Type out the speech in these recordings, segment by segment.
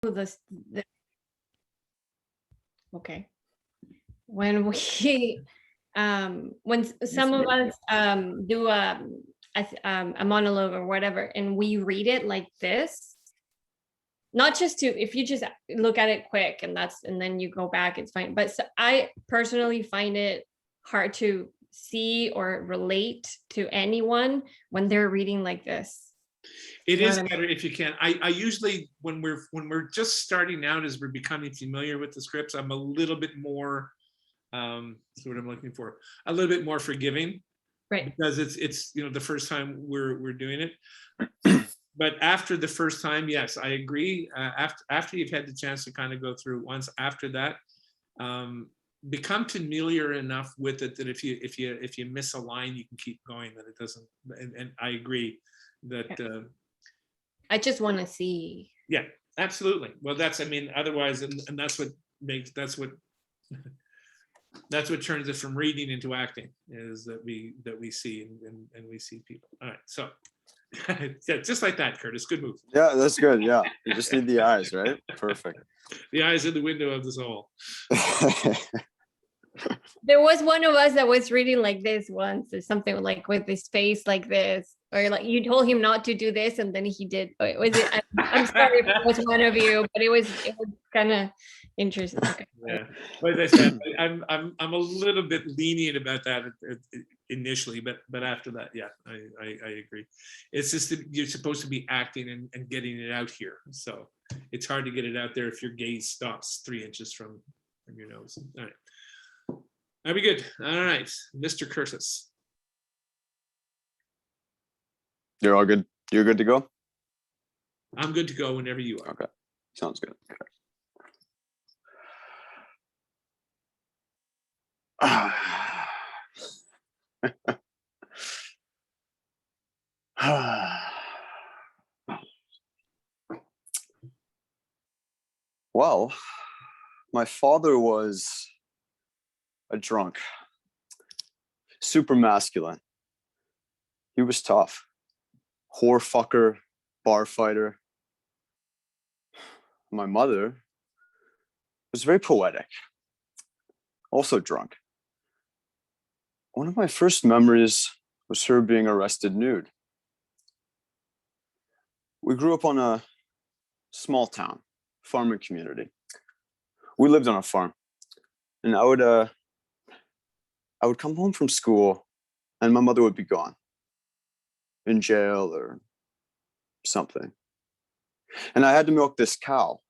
the okay. When we when some of us do a monologue or whatever, and we read it like this, not just to, if you just look at it quick and then you go back, it's fine. But so I personally find it hard to see or relate to anyone when they're reading like this. It is better if you can. I usually, when we're just starting out, as we're becoming familiar with the scripts, I'm a little bit more, that's what I'm looking for, a little bit more forgiving, right? Because it's the first time we're doing it. But after the first time, yes, I agree. After you've had the chance to kind of go through it once, after that, become familiar enough with it that if you miss a line, you can keep going. That it doesn't. And I agree that. I just want to see. Yeah, absolutely. Well, otherwise, and that's what turns it from reading into acting, is that we see and we see people. All right, so yeah, just like that, Curtis. Good move. Yeah, that's good. Yeah, you just need the eyes, right? Perfect. The eyes are the window of the soul. There was one of us that was reading like this once, or something like with his face like this, or like you told him not to do this, and then he did. I'm sorry if it was one of you, but it was kind of interesting. Okay. Yeah, but as I said, I'm a little bit lenient about that initially, but after that, yeah, I agree. It's just that you're supposed to be acting and getting it out here, so it's hard to get it out there if your gaze stops 3 inches from your nose. All right. That'd be good. All right, Mr. Curtis. You're all good. You're good to go? I'm good to go whenever you are. Okay. Sounds good. Well, my father was a drunk, super masculine. He was tough, whore fucker, bar fighter. My mother was very poetic, also drunk. One of my first memories was her being arrested nude. We grew up on a small town, farming community. We lived on a farm, and I would come home from school and my mother would be gone, in jail or something. And I had to milk this cow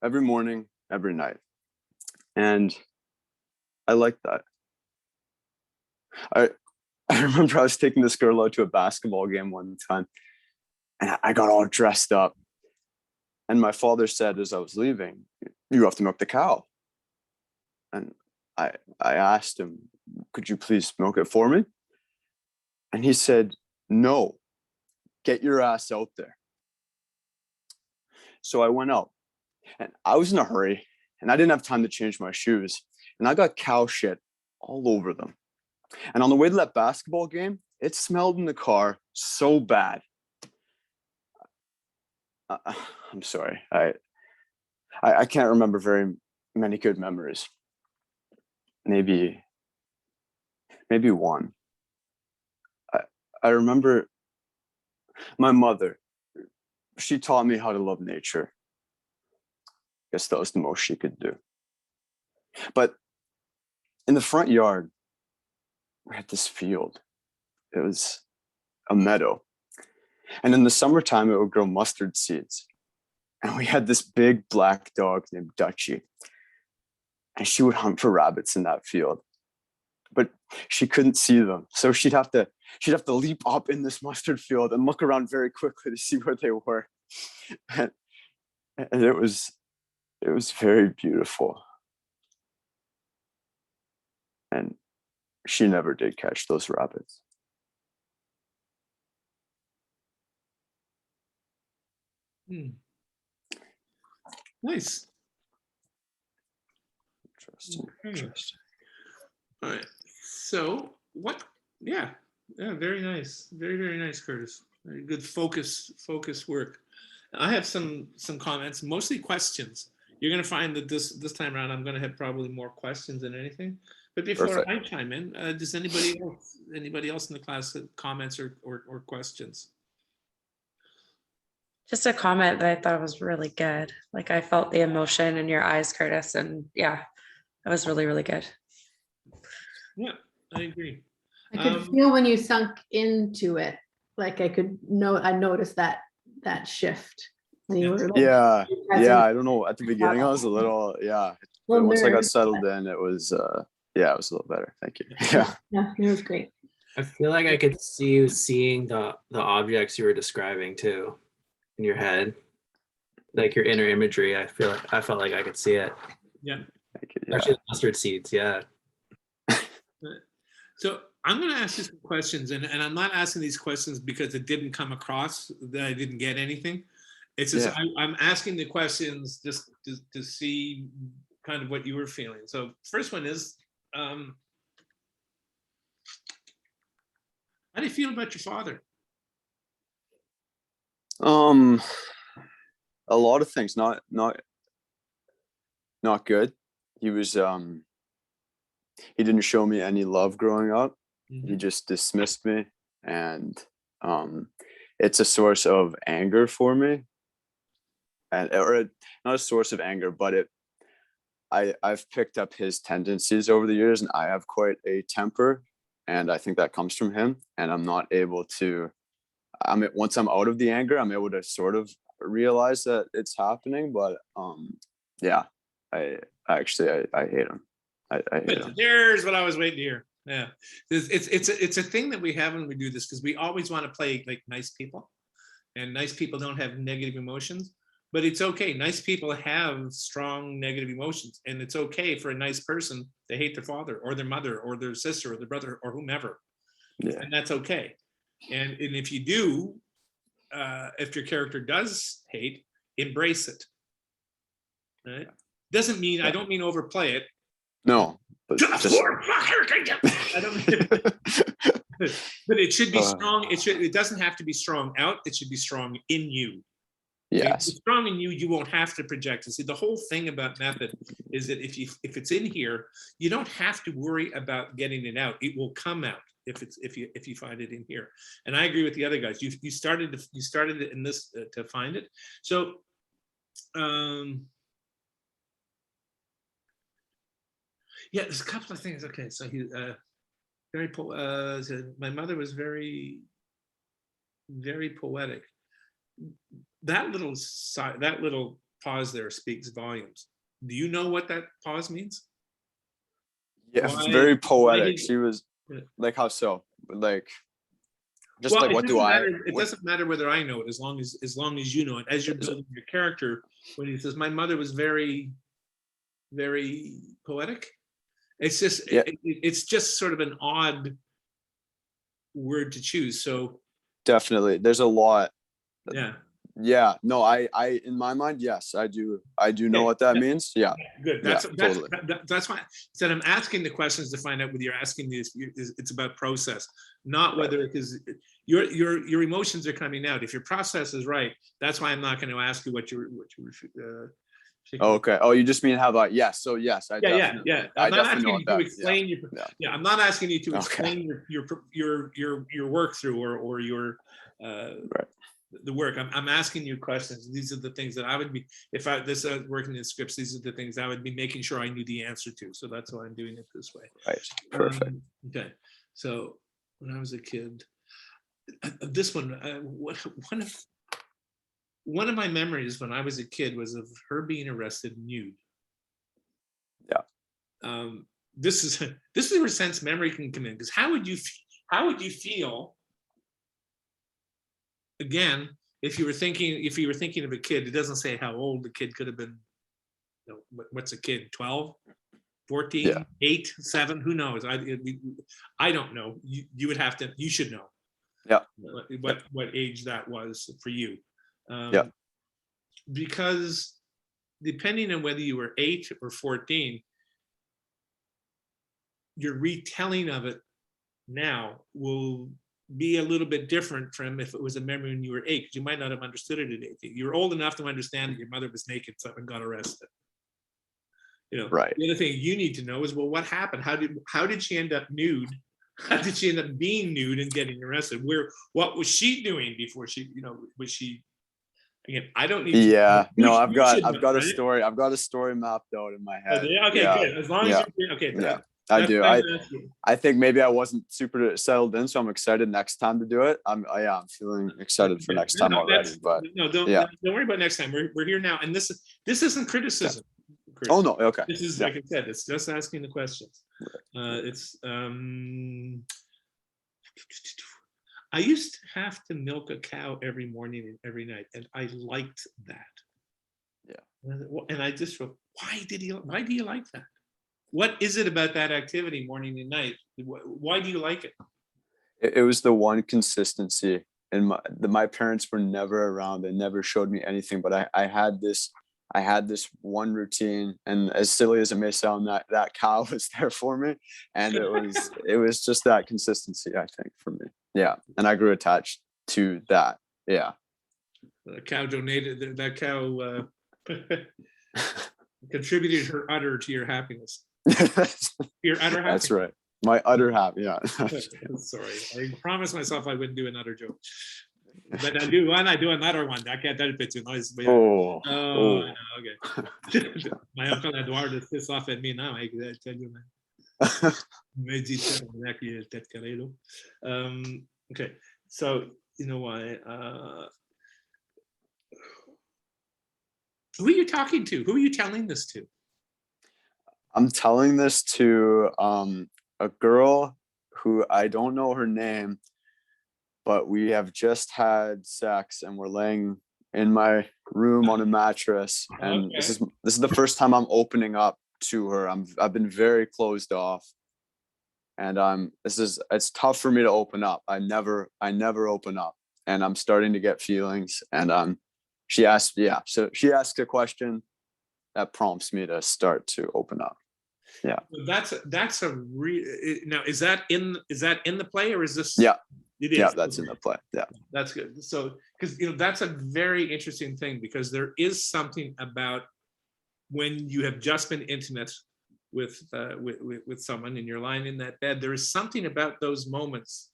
every morning, every night. And I liked that. I remember I was taking this girl out to a basketball game one time, and I got all dressed up. And my father said, as I was leaving, "You have to milk the cow." And I asked him, "Could you please milk it for me?" And he said, "No, get your ass out there." So I went out, and I was in a hurry, and I didn't have time to change my shoes. And I got cow shit all over them. And on the way to that basketball game, it smelled in the car so bad. I'm sorry. I can't remember very many good memories. Maybe one. I remember my mother. She taught me how to love nature. I guess that was the most she could do. But in the front yard, we had this field. It was a meadow. And in the summertime, it would grow mustard seeds. And we had this big black dog named Dutchie. And she would hunt for rabbits in that field. But she couldn't see them. So she'd have to leap up in this mustard field and look around very quickly to see where they were. And it was very beautiful. And she never did catch those rabbits. Nice. Interesting. All right. So what? Yeah. Very nice. Very, very nice, Curtis. Very good focus work. I have some comments, mostly questions. You're going to find that this time around, I'm going to have probably more questions than anything. But before Perfect. I chime in, does anybody else in the class have comments or questions? Just a comment that I thought was really good. Like I felt the emotion in your eyes, Curtis, and yeah, that was really, really good. Yeah, I agree. I could feel when you sunk into it, like I noticed that shift. When you were like, Yeah, present. I don't know. At the beginning, I was a little, but Little once I got nervous. settled in, it was, it was a little better. Thank you. Yeah. Yeah, it was great. I feel like I could see you seeing the objects you were describing too in your head, like your inner imagery. I felt like I could see it. Yeah. Thank you. Yeah. Actually, the mustard seeds. Yeah. So I'm going to ask you some questions, and I'm not asking these questions because it didn't come across that I didn't get anything. It's just I'm asking the questions just to see kind of what you were feeling. So first one is, how do you feel about your father? A lot of things, not good. He was, he didn't show me any love growing up. He just dismissed me, and it's a source of anger for me, or not a source of anger, but I've picked up his tendencies over the years, and I have quite a temper, and I think that comes from him, and I'm not able to, once I'm out of the anger, I'm able to sort of realize that it's happening, but I hate him. I hate him. There's what I was waiting to hear. Yeah, it's a thing that we have when we do this, because we always want to play like nice people, and nice people don't have negative emotions. But it's okay. Nice people have strong negative emotions, and it's okay for a nice person to hate their father or their mother or their sister or their brother or whomever, and that's okay. And if you do, if your character does hate, embrace it. Right? Doesn't mean I don't mean overplay it. No, but just, I don't mean, but it should be strong. It doesn't have to be strong out. It should be strong in you. yes. If it's strong in you, you won't have to project it. See, the whole thing about method is that if it's in here, you don't have to worry about getting it out. It will come out if you find it in here. And I agree with the other guys. You started it in this to find it. So yeah, there's a couple of things. Okay, so he my mother was very, very poetic. That little pause there speaks volumes. Do you know what that pause means? Yeah, Why- very poetic. why- She was like, how so? Like, just Well, like, what do I? It doesn't matter whether I know it, as long as you know it. As you're building your character, when he says, "My mother was very, very poetic," it's just it's just sort of an odd word to choose. So Definitely, there's a lot. yeah, Yeah, no, I in my mind, yes, I do know what that means. Yeah, good. totally. That's why I said I'm asking the questions to find out whether you're asking this. It's about process, not whether, because your emotions are coming out. If your process is right, that's why I'm not going to ask you what you okay. Oh, you just mean how about yes? So yes, I'm I not definitely know asking you what to that. explain I'm not asking you to explain your work through or your the work. I'm asking you questions. These are the things that I would be, if I working in scripts, these are the things I would be making sure I knew the answer to. So that's why I'm doing it this way. Right. Perfect. Okay. So when I was a kid, this one, one of my memories when I was a kid was of her being arrested nude. Yeah. This is where sense memory can come in, because how would you feel? Again, if you were thinking of a kid, it doesn't say how old the kid could have been. You know, what's a kid? 12, 14, 8, 7, who knows? I don't know. You would have to, you should know. Yeah. What age that was for you. Because depending on whether you were 8 or 14, your retelling of it now will be a little bit different from if it was a memory when you were 8, because you might not have understood it at 8. You're old enough to understand that your mother was naked, someone got arrested. Right. The other thing you need to know is, well, what happened? How did she end up nude? How did she end up being nude and getting arrested? What was she doing before she, was she? Again, I don't need. Yeah. No, I've You got should know, a right? story. I've got a story mapped out in my head. Yeah, okay, Yeah. good. As long as Yeah. you're okay. Yeah. That's I do. what I'm asking. I think maybe I wasn't super settled in, so I'm excited next time to do it. I'm feeling excited for next time already. But don't yeah. worry about next time. We're here now, and this isn't criticism. Chris. Oh no, okay. This is Yeah. like I said, it's just asking the questions. It's I used to have to milk a cow every morning and every night, and I liked that. Yeah. And I just thought, why do you like that? What is it about that activity, morning and night? Why do you like it? It was the one consistency, and my parents were never around. They never showed me anything, but I had this one routine, and as silly as it may sound, that cow was there for me, and it was just that consistency, I think, for me. Yeah, and I grew attached to that. Yeah. The cow donated. That cow contributed her udder to your happiness. Your utter happiness. That's right. My utter happy. Yeah. Sorry, I promised myself I wouldn't do another joke. But I do another one. I can't tell if it's nice. But Oh. no, okay. My uncle Eduardo is pissed off at me now. I can tell you, man. Okay, so you know why? Who are you talking to? Who are you telling this to? I'm telling this to a girl who I don't know her name, but we have just had sex and we're laying in my room on a mattress, and Okay. this is the first time I'm opening up to her. I've been very closed off, and it's tough for me to open up. I never open up, and I'm starting to get feelings, and she asked a question that prompts me to start to open up. Yeah. That's a real. Now, is that in the play, or is this? Yeah. It is. Yeah, that's in the play. Yeah. That's good. So, because that's a very interesting thing, because there is something about when you have just been intimate with someone and you're lying in that bed. There is something about those moments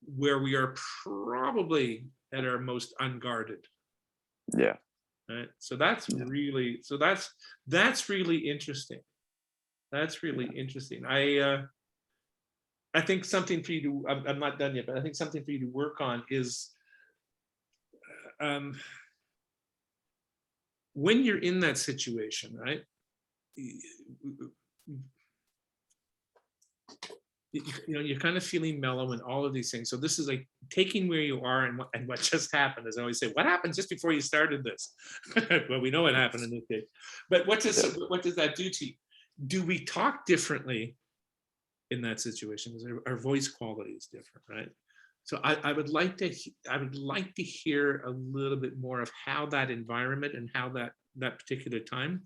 where we are probably at our most unguarded. Yeah. Right. So that's really interesting. That's really interesting. I think something for you to, I'm not done yet, but I think something for you to work on is when you're in that situation, right? You're kind of feeling mellow and all of these things. So this is like taking where you are and what just happened. As I always say, what happened just before you started this? Well, we know what happened in this case. But what does that do to you? Do we talk differently in that situation? Because our voice quality is different, right? So I would like to hear a little bit more of how that environment and how that particular time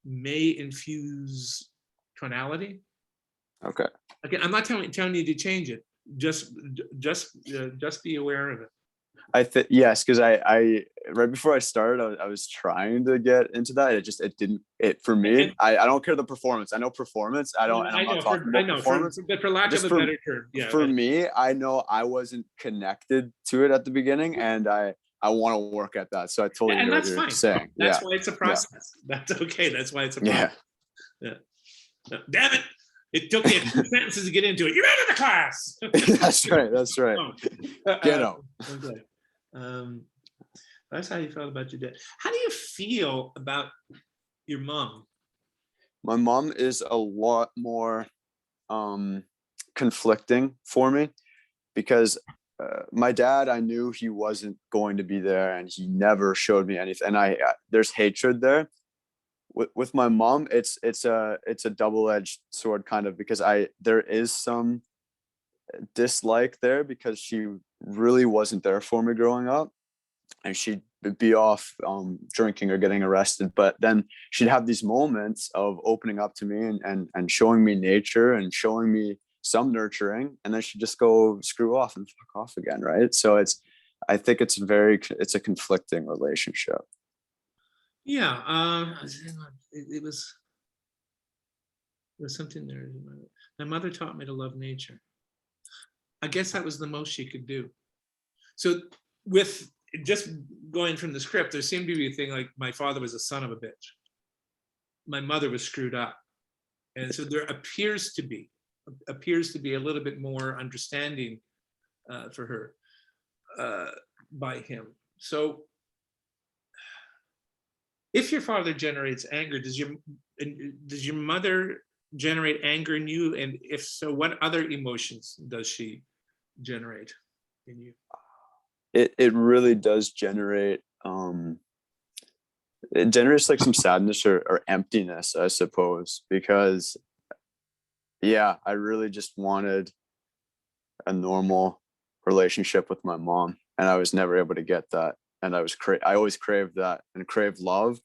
may infuse tonality. Okay. Again, I'm not telling you to change it. Just be aware of it. I think yes, because I right before I started, I was trying to get into that. It didn't for me. I don't care the performance. I know performance. I'm not talking about performance. But for lack of a better term, yeah. For me, I know I wasn't connected to it at the beginning, and I want to work at that. So I totally and hear what that's you're fine. saying. That's why it's a process. That's okay. That's why it's a process. Yeah. Damn it. It took me a few sentences to get into it. You're out of the class. That's right. That's right. Get out. Okay. That's how you felt about your dad. How do you feel about your mom? My mom is a lot more conflicting for me, because my dad, I knew he wasn't going to be there, and he never showed me anything. And there's hatred there. With my mom, it's a double-edged sword, kind of, because there is some dislike there, because she really wasn't there for me growing up, and she'd be off drinking or getting arrested, but then she'd have these moments of opening up to me and showing me nature and showing me some nurturing, and then she'd just go screw off and fuck off again, right? So I think it's a conflicting relationship. Yeah, hang on. It was there's something there. My mother taught me to love nature. I guess that was the most she could do. So with just going from the script, there seemed to be a thing like my father was a son of a bitch. My mother was screwed up. And so there appears to be a little bit more understanding for her by him. So if your father generates anger, does your mother generate anger in you? And if so, what other emotions does she generate in you? It really does generate it generates like some sadness or emptiness, I suppose, because yeah, I really just wanted a normal relationship with my mom, and I was never able to get that. And I always craved that and craved love,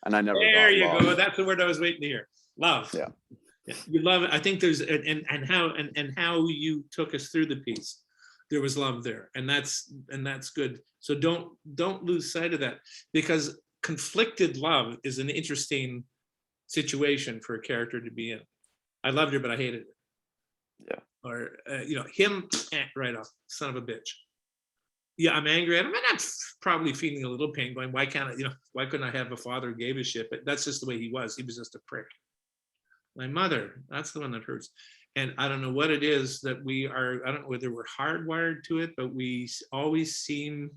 and I never There got you love. go. That's the word I was waiting to hear. Love. Yeah. You love it. I think there's and how you took us through the piece. There was love there, and that's good. So don't lose sight of that, because conflicted love is an interesting situation for a character to be in. I loved her, but I hated her. Yeah. Or him, right off, son of a bitch. Yeah, I'm angry at him, and I'm probably feeling a little pain, going, why can't I? Why couldn't I have a father who gave a shit? But that's just the way he was. He was just a prick. My mother, that's the one that hurts. And I don't know what it is that we are, I don't know whether we're hardwired to it, but we always seem,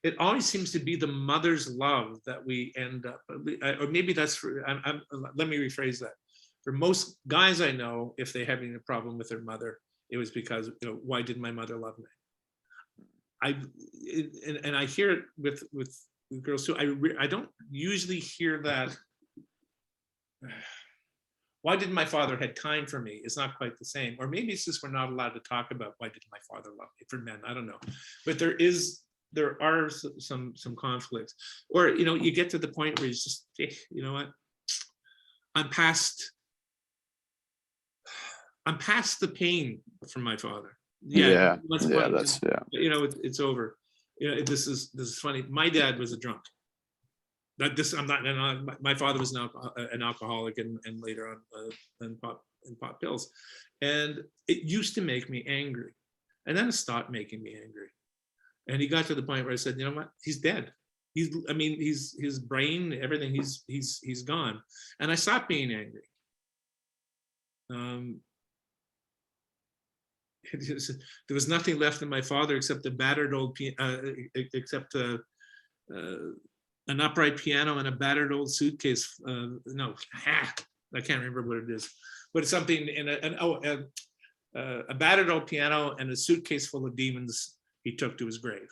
it always seems to be the mother's love that we end up, or maybe that's for, let me rephrase that. For most guys I know, if they're having a problem with their mother, it was because, why did my mother love me? And I hear it with girls too. I don't usually hear that. Why didn't my father had time for me? It's not quite the same. Or maybe it's just we're not allowed to talk about why did my father love me for men. I don't know. But there are some conflicts. Or, you get to the point where it's just, you know what? I'm past the pain from my father. Yeah. Let's Yeah. find- That's yeah. It's over. This is funny. My dad was a drunk. I'm not. My father was an alcoholic, and later on, and pop pills, and it used to make me angry, and then it stopped making me angry, and he got to the point where I said, you know what, he's dead. His brain, everything, he's gone, and I stopped being angry. There was nothing left in my father except a battered old an upright piano and a battered old suitcase. No, I can't remember what it is, but it's something in a battered old piano and a suitcase full of demons he took to his grave.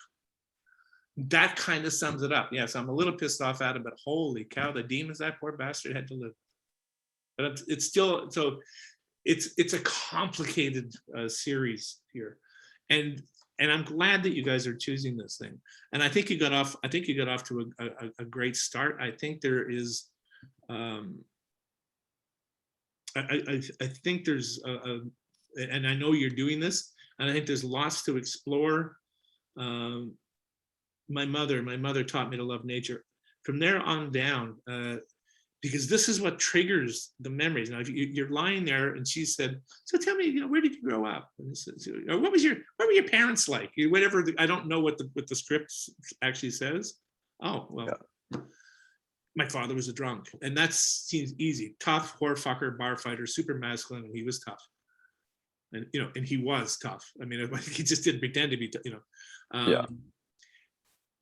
That kind of sums it up. Yes, I'm a little pissed off at him, but holy cow, the demons that poor bastard had to live. But it's still, so it's a complicated series here, and I'm glad that you guys are choosing this thing. And I think you got off to a great start. I think there is, I think there's, and I know you're doing this, and I think there's lots to explore. My mother taught me to love nature. From there on down, because this is what triggers the memories. Now, if you're lying there and she said, so tell me, where did you grow up? And or what were your parents like? Whatever, I don't know what the script actually says. Oh, well, yeah. My father was a drunk, and that seems easy. Tough, whore fucker, bar fighter, super masculine, and he was tough. And, and he was tough. I mean, he just didn't pretend to be, Yeah.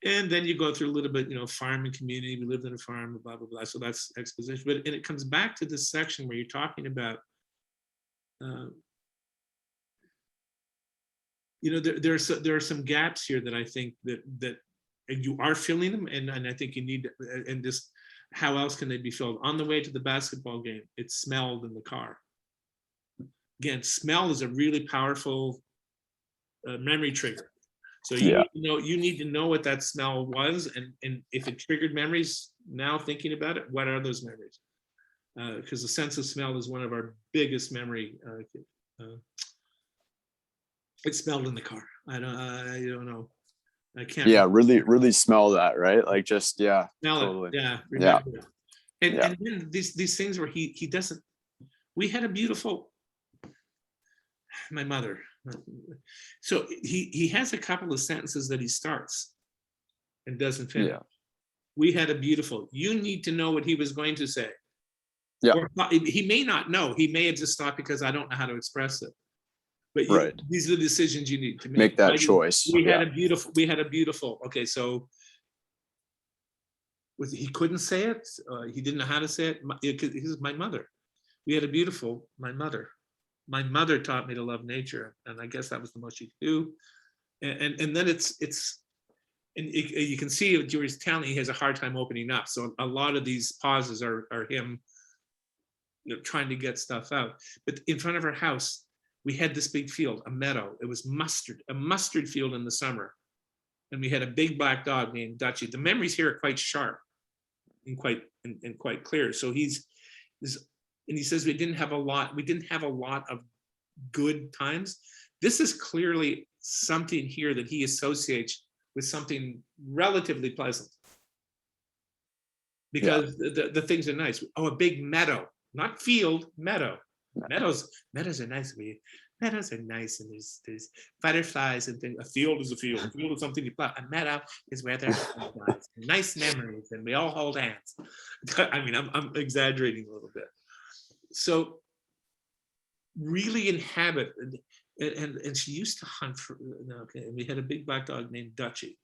And then you go through a little bit, farming community. We lived in a farm, blah, blah, blah. So that's exposition. But and it comes back to this section where you're talking about, there are some gaps here that I think that and you are filling them, and I think you need, and just how else can they be filled? On the way to the basketball game, it smelled in the car. Again, smell is a really powerful memory trigger. So you need to know what that smell was, and if it triggered memories. Now thinking about it, what are those memories? because the sense of smell is one of our biggest memory. It smelled in the car. I don't know. I can't. Yeah, really smell that, right? Like just yeah, smell totally. it. Yeah. Yeah. Remember it. And Yeah. and then these things where he doesn't. We had a beautiful. My mother. So he has a couple of sentences that he starts and doesn't finish. Yeah. We had a beautiful. You need to know what he was going to say. Yeah. Or he may not know. He may have just stopped because I don't know how to express it. But Right. these are the decisions you need to Make that Like, choice. We Yeah. had a beautiful. Okay, so he couldn't say it. He didn't know how to say it. He's my mother. We had a beautiful. My mother. My mother taught me to love nature, and I guess that was the most she could do. And then it's and you can see Jury's telling he has a hard time opening up. So a lot of these pauses are him, trying to get stuff out. But in front of our house, we had this big field, a meadow. It was a mustard field in the summer, and we had a big black dog named Dutchie. The memories here are quite sharp and quite clear. So he says we didn't have a lot of good times. This is clearly something here that he associates with something relatively pleasant, because the things are nice. Oh, a big meadow, not field, meadow. Meadows are nice. Meadows are nice, and there's butterflies and things. A field is a field. A field is something you plow. A meadow is where there's nice memories, and we all hold hands. I mean, I'm exaggerating a little bit. So really inhabit, and she used to hunt for. Okay, and we had a big black dog named Dutchie,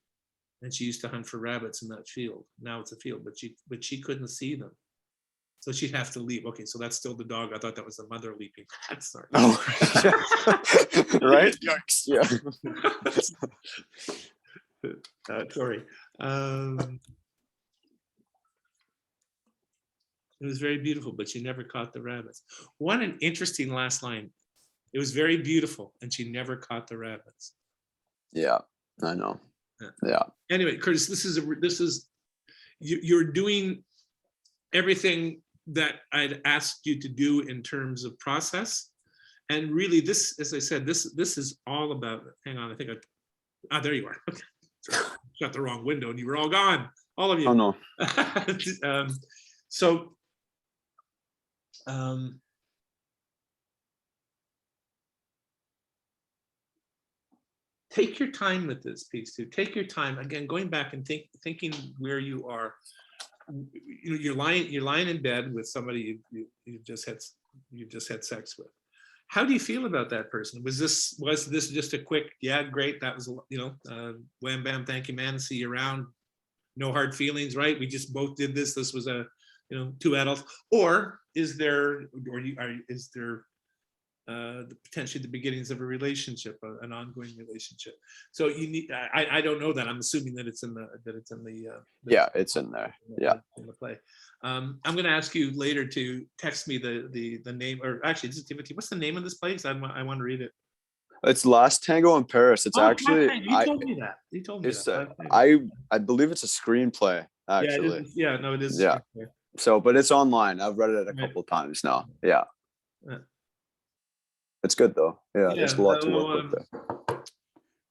and she used to hunt for rabbits in that field. Now it's a field, but she couldn't see them. So she'd have to leave. Okay, so that's still the dog. I thought that was the mother leaping. That's sorry. Oh, right? Yikes. Yeah. Sorry. It was very beautiful, but she never caught the rabbits. What an interesting last line. It was very beautiful, and she never caught the rabbits. Yeah, I know. Yeah. Anyway, Curtis, you're doing everything that I'd asked you to do in terms of process. And really this, as I said, this is all about, hang on, I think there you are. Okay. Shut the wrong window and you were all gone, all of you. Oh no. Take your time with this piece too. Take your time. Again, going back and thinking where you are. You're lying in bed with somebody you've just had sex with. How do you feel about that person? Was this just a quick, yeah, great, that was wham bam, thank you, man, see you around, no hard feelings, right? We just both did this. This was a two adults, or is there potentially the beginnings of a relationship, an ongoing relationship? So you need. I don't know that. I'm assuming that it's in the Yeah, it's in there. Yeah. In the play. I'm going to ask you later to text me the name, or actually, Timothy, what's the name of this place? I want to read it. It's Last Tango in Paris. It's actually. You told me that. You told me It's that. I believe it's a screenplay actually. Yeah, no, it is. Yeah. So, but it's online. I've read it a couple of times now. Yeah. It's good though. Yeah, there's a lot to work with there.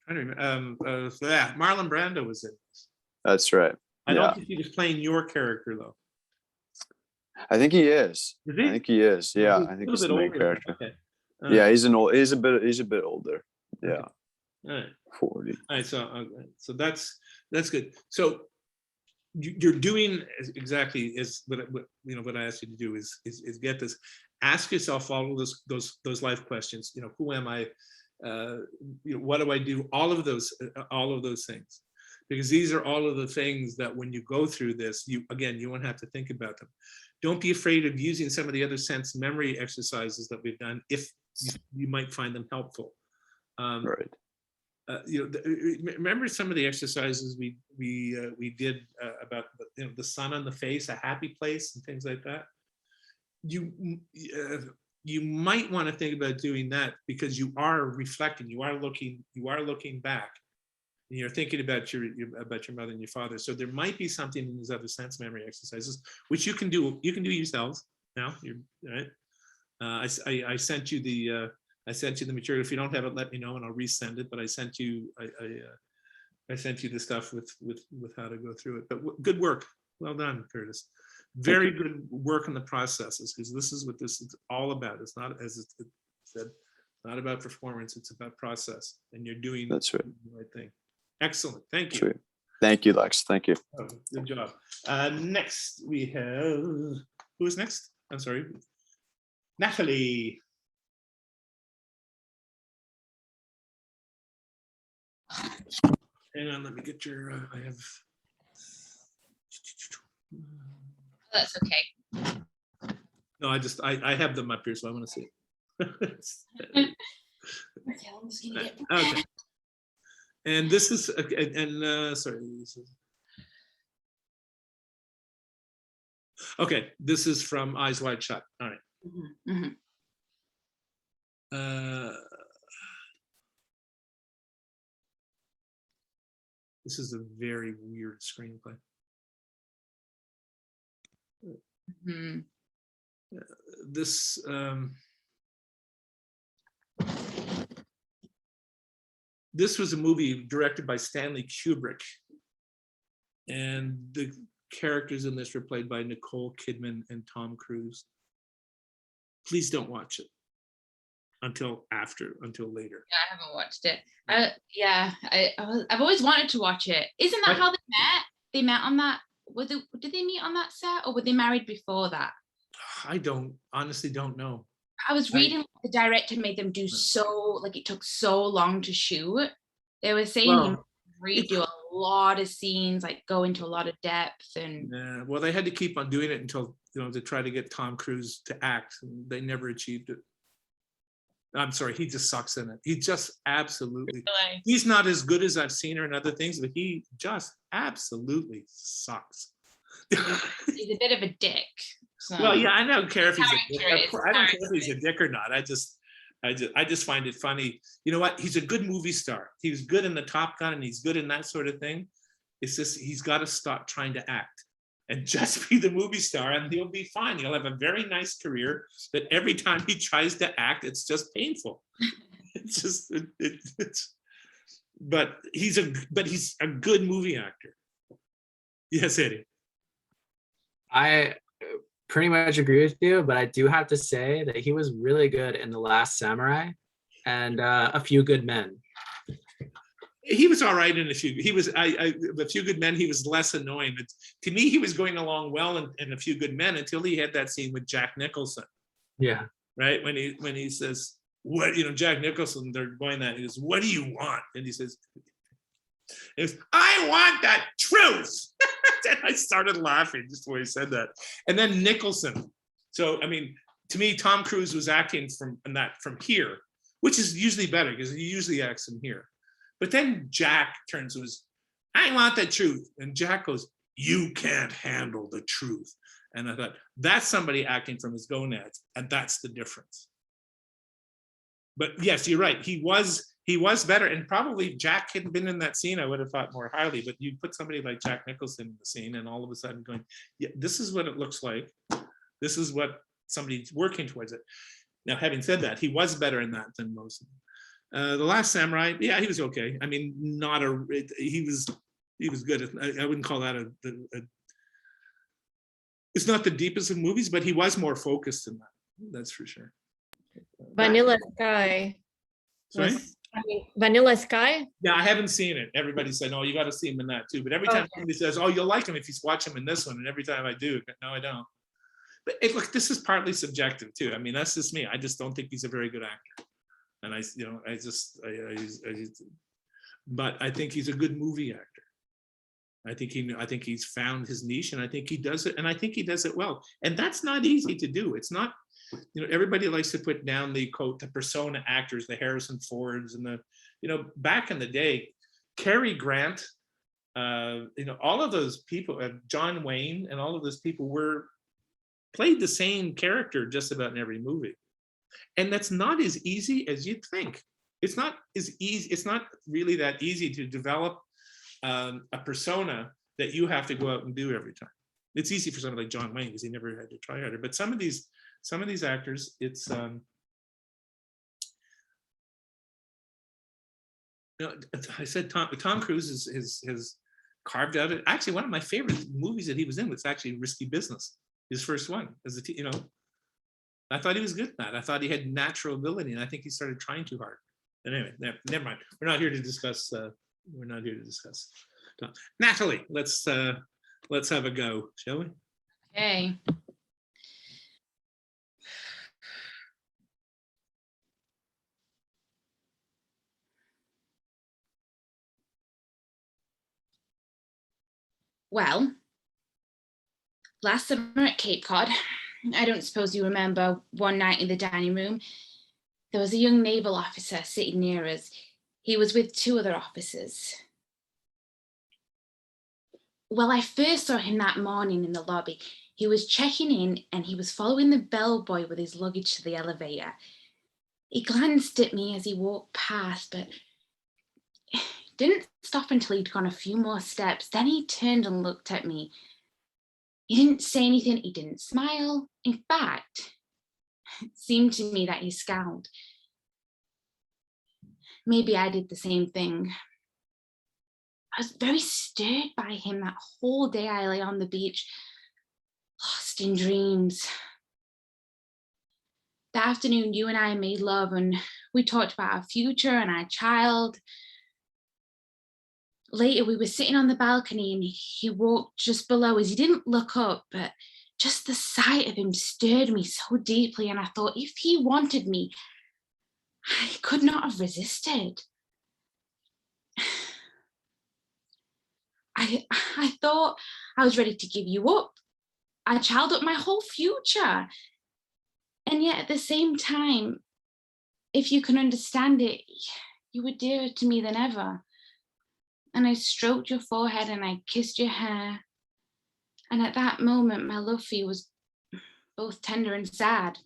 I don't remember. So yeah, Marlon Brando was in this. That's right. I don't think he was playing your character though. I think he is. Is he? I think he is. Yeah, I think he's the main character. Yeah, he's a bit older. Yeah. All right. 40. All right. So that's good. So you're doing exactly is what I asked you to do is get this. Ask yourself all of those life questions. Who am I? What do I do? All of those things, because these are all of the things that when you go through this, you won't have to think about them. Don't be afraid of using some of the other sense memory exercises that we've done if you might find them helpful. Right. Remember some of the exercises we did about the sun on the face, a happy place, and things like that. You might want to think about doing that, because you are reflecting, you are looking back, and you're thinking about your mother and your father. So there might be something in these other sense memory exercises which you can do yourselves, Now you're all right. I sent you the material. If you don't have it, let me know and I'll resend it. But I sent you I sent you the stuff with how to go through it. But good work. Well done, Curtis. Very good work on the processes, because this is what this is all about. It's not, as it said, not about performance. It's about process, and you're doing That's right. the right thing. Excellent. Thank you. Sweet. Thank you, Lex. Thank you. Oh, good job. Next we have, who is next? I'm sorry. Natalie. Hang on, let me get your, I have. That's okay. No, I have them up here, so I want to see it. Okay, I'm just gonna get. Okay. And this is, sorry. Okay, this is from Eyes Wide Shut. All right. Mhm, mhm. This is a very weird screenplay. Mhm. This this was a movie directed by Stanley Kubrick, and the characters in this were played by Nicole Kidman and Tom Cruise. Please don't watch it until later. Yeah, I haven't watched it. I've always wanted to watch it. Isn't that Right. how they met? They met on that. Did they meet on that set, or were they married before that? I honestly don't know. I was reading the director made them do it took so long to shoot. They were saying Well, you redo a lot of scenes, like go into a lot of depth, and Yeah, well, they had to keep on doing it until, to try to get Tom Cruise to act. And they never achieved it. I'm sorry, he just sucks in it. He just absolutely, he's not as good as I've seen her in other things, but he just absolutely sucks. he's a bit of a dick. So. Well, yeah, I don't care if he's a dick. Character is I don't care if he's a character. dick or not. I just find it funny. You know what? He's a good movie star. He was good in the Top Gun and he's good in that sort of thing. It's just, he's got to stop trying to act and just be the movie star, and he'll be fine. He'll have a very nice career, but every time he tries to act, it's just painful. It's just, but he's a good movie actor. Yes, Eddie. I pretty much agree with you, but I do have to say that he was really good in The Last Samurai and A Few Good Men. He was all right in A Few. He was A Few Good Men. He was less annoying. But to me, he was going along well in A Few Good Men until he had that scene with Jack Nicholson. Yeah. Right, when he says, "What?" Jack Nicholson. They're going that. He goes, "What do you want?" And he says, "I want that truth." And I started laughing just the way he said that. And then Nicholson. So I mean, to me, Tom Cruise was acting from here, which is usually better because he usually acts from here. But then Jack turns to his, "I want the truth," and Jack goes, "You can't handle the truth." And I thought, that's somebody acting from his gonads, and that's the difference. But yes, you're right. He was better, and probably Jack hadn't been in that scene, I would have thought more highly. But you put somebody like Jack Nicholson in the scene, and all of a sudden going, "Yeah, this is what it looks like. This is what somebody's working towards it." Now, having said that, he was better in that than most of them. The Last Samurai, yeah, he was okay. I mean, he was good. I wouldn't call that it's not the deepest of movies, but he was more focused in that. That's for sure. Vanilla Sky. Sorry? Vanilla Sky. Yeah, I haven't seen it. Everybody said, "Oh, you got to see him in that too." But every time Okay. somebody says, "Oh, you'll like him if you watch him in this one," and every time I do, no, I don't. But look, this is partly subjective too. I mean, that's just me. I just don't think he's a very good actor, and but I think he's a good movie actor. I think he's found his niche, and I think he does it, and I think he does it well. And that's not easy to do. It's not. Everybody likes to put down the persona actors, the Harrison Fords, and back in the day, Cary Grant, all of those people, John Wayne, and all of those people played the same character just about in every movie. And that's not as easy as you'd think. It's not as easy. It's not really that easy to develop a persona that you have to go out and do every time. It's easy for somebody like John Wayne because he never had to try harder. But some of these actors, it's you know, I said Tom Cruise has carved out it. Actually, one of my favorite movies that he was in was actually Risky Business, his first one. You know, I thought he was good at that. I thought he had natural ability, and I think he started trying too hard. But anyway, never mind. We're not here to discuss. We're not here to discuss. Natalie, let's have a go, shall we? Okay. Well, last summer at Cape Cod, I don't suppose you remember, one night in the dining room, there was a young naval officer sitting near us. He was with 2 other officers. Well, I first saw him that morning in the lobby. He was checking in and he was following the bellboy with his luggage to the elevator. He glanced at me as he walked past, but didn't stop until he'd gone a few more steps. Then he turned and looked at me. He didn't say anything. He didn't smile. In fact, it seemed to me that he scowled. Maybe I did the same thing. I was very stirred by him that whole day. I lay on the beach, lost in dreams. That afternoon, you and I made love and we talked about our future and our child. Later, we were sitting on the balcony and he walked just below us. He didn't look up, but just the sight of him stirred me so deeply. And I thought, if he wanted me, I could not have resisted. I thought I was ready to give you up. I child up my whole future. And yet at the same time, if you can understand it, you were dearer to me than ever. And I stroked your forehead and I kissed your hair. And at that moment, my love for you was both tender and sad.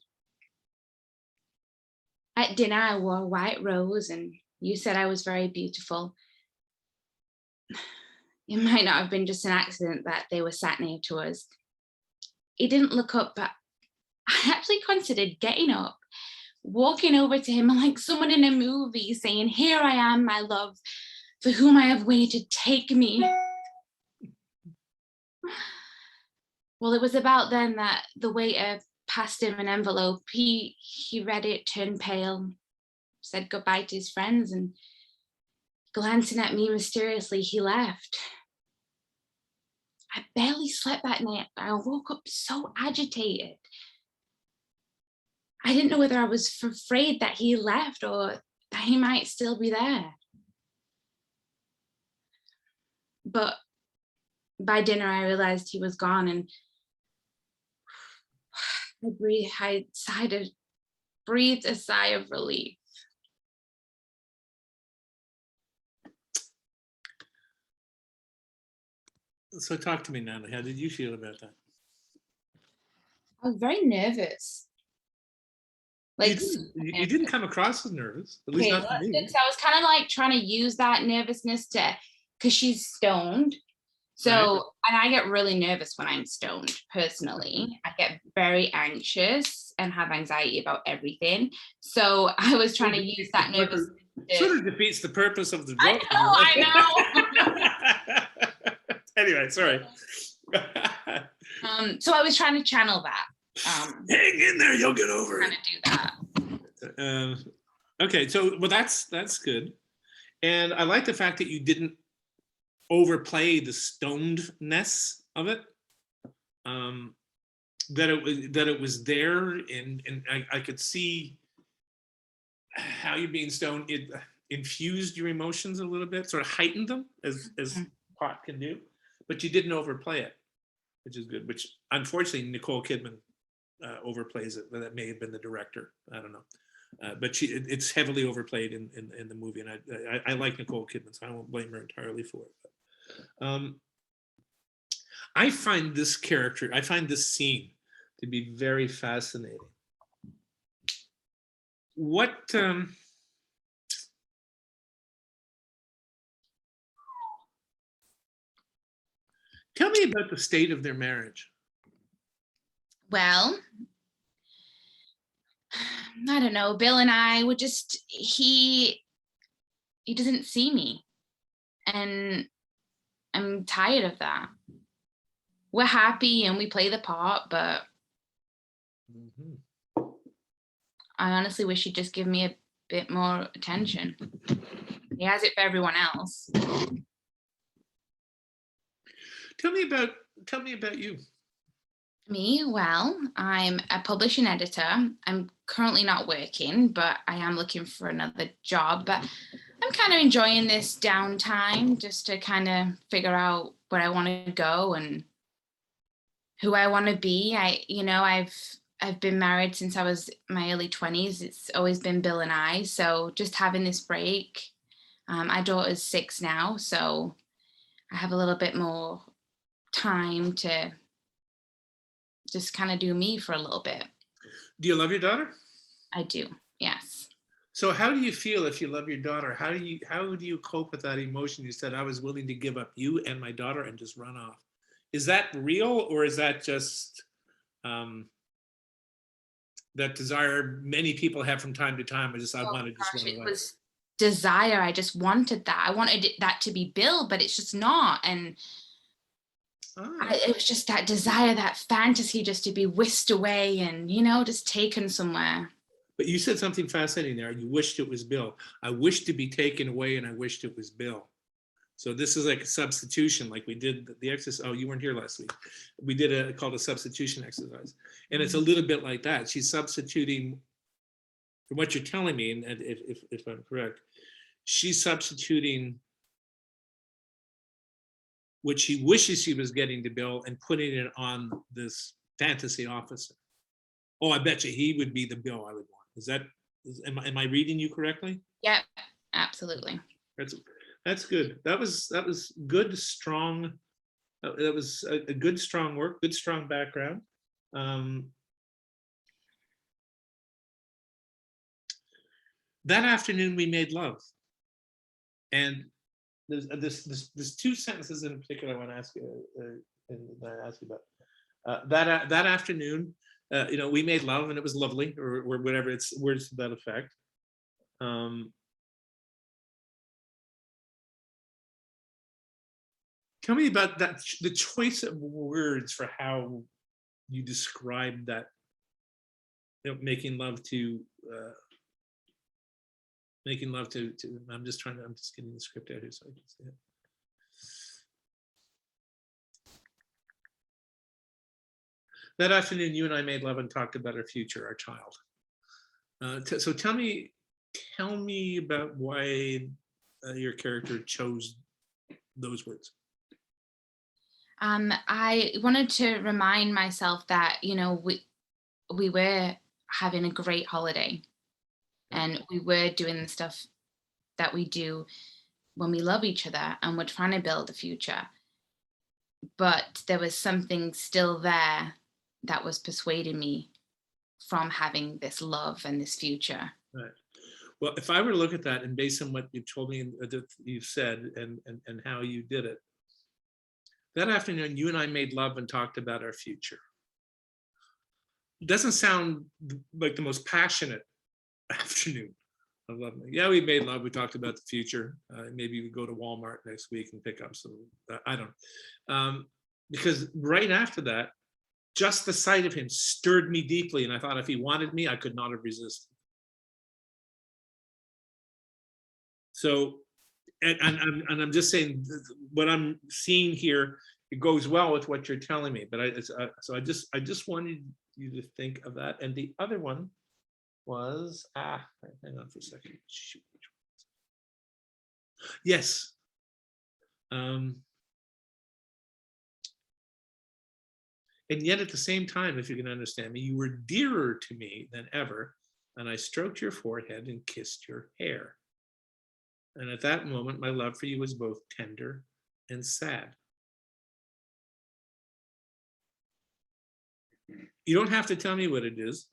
At dinner, I wore a white rose and you said I was very beautiful. It might not have been just an accident that they were sat near to us. He didn't look up, but I actually considered getting up, walking over to him like someone in a movie saying, "Here I am, my love, for whom I have waited, take me." Well, it was about then that the waiter passed him an envelope. He read it, turned pale, said goodbye to his friends, and glancing at me mysteriously, he left. I barely slept that night. I woke up so agitated. I didn't know whether I was afraid that he left or that he might still be there. But by dinner, I realized he was gone, and I breathed a sigh of relief. So talk to me, Natalie. How did you feel about that? I was very nervous. Like, you didn't come across as nervous, at least okay, not to me. I was kind of like trying to use that nervousness because she's stoned. So, Right. and I get really nervous when I'm stoned, personally. I get very anxious and have anxiety about everything. So I was trying to use that nervousness. Sort of defeats the purpose of the drug. I know. Anyway, sorry. So I was trying to channel that. Hang in there, you'll get over Trying it. to do that. Okay, so well, that's good, and I like the fact that you didn't overplay the stonedness of it. That it was there, and I could see how you being stoned, it infused your emotions a little bit, sort of heightened them as pot can do, but you didn't overplay it, which is good. Which unfortunately Nicole Kidman overplays it, but that may have been the director. I don't know, but it's heavily overplayed in the movie, and I like Nicole Kidman, so I won't blame her entirely for it. But, I find this scene to be very fascinating. What Tell me about the state of their marriage. Well, I don't know. Bill and I would just, he doesn't see me. And I'm tired of that. We're happy and we play the part, but Mhm. I honestly wish he'd just give me a bit more attention. He has it for everyone else. Tell me about you. Me, well, I'm a publishing editor. I'm currently not working, but I am looking for another job. But I'm kind of enjoying this downtime just to kind of figure out where I want to go and who I want to be. I've been married since I was my early 20s. It's always been Bill and I. So just having this break. Our daughter's 6 now, so I have a little bit more time to just kind of do me for a little bit. Do you love your daughter? I do, yes. So how do you feel if you love your daughter? How do you cope with that emotion? You said, I was willing to give up you and my daughter and just run off. Is that real, or is that just that desire many people have from time to time? I want to just run It away. was desire. I just wanted that. I wanted that to be Bill, but it's just not. And it was just that desire, that fantasy, just to be whisked away and, just taken somewhere. But you said something fascinating there. You wished it was Bill. I wished to be taken away, and I wished it was Bill. So this is like a substitution, like we did the exercise. Oh, you weren't here last week. We did called a substitution exercise. And it's a little bit like that. She's substituting, from what you're telling me, and if I'm correct, she's substituting what she wishes she was getting to Bill and putting it on this fantasy officer. Oh, I bet you he would be the Bill I would want. Am I reading you correctly? Yeah, absolutely. That's good. That was good, strong. That was a good, strong work, good, strong background. That afternoon we made love. And there's 2 sentences in particular I want to ask you, about. That afternoon, we made love and it was lovely, or whatever, it's words to that effect. Tell me about that, the choice of words for how you describe that, making love to, I'm just getting the script out here so I can see it. That afternoon, you and I made love and talked about our future, our child. So tell me about why your character chose those words. I wanted to remind myself that, we were having a great holiday and we were doing the stuff that we do when we love each other and we're trying to build a future. But there was something still there that was persuading me from having this love and this future. Right. Well, if I were to look at that and based on what you've told me, you've said and how you did it, that afternoon, you and I made love and talked about our future. It doesn't sound like the most passionate afternoon of love. Yeah, we made love. We talked about the future. Maybe we go to Walmart next week and pick up some. I don't. Because right after that, just the sight of him stirred me deeply, and I thought if he wanted me, I could not have resisted. So. And I'm just saying what I'm seeing here, it goes well with what you're telling me, but I just wanted you to think of that. And the other one was hang on for a second. Shoot. Yes. And yet at the same time, if you can understand me, you were dearer to me than ever, and I stroked your forehead and kissed your hair. And at that moment, my love for you was both tender and sad. You don't have to tell me what it is,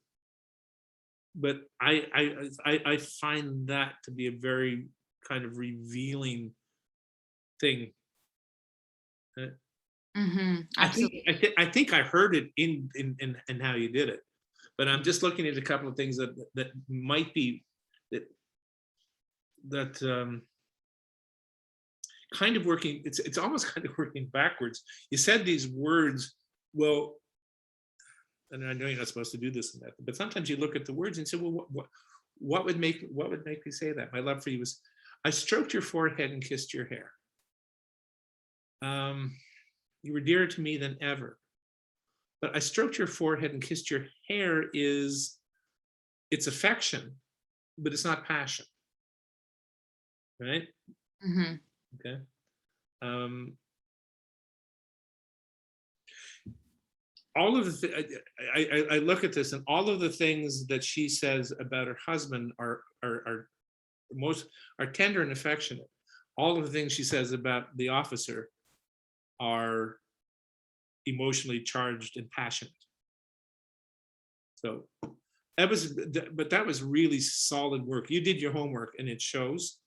but I find that to be a very kind of revealing thing. Absolutely. I think I heard it in how you did it, but I'm just looking at a couple of things that might be that kind of working. It's almost kind of working backwards. You said these words, well, and I know you're not supposed to do this and that, but sometimes you look at the words and say, well, what would make me say that? My love for you was, I stroked your forehead and kissed your hair. You were dearer to me than ever. But I stroked your forehead and kissed your hair it's affection, but it's not passion. Right? Mhm. Okay. All of the I look at this, and all of the things that she says about her husband are tender and affectionate. All of the things she says about the officer are emotionally charged and passionate. So that was really solid work. You did your homework, and it shows.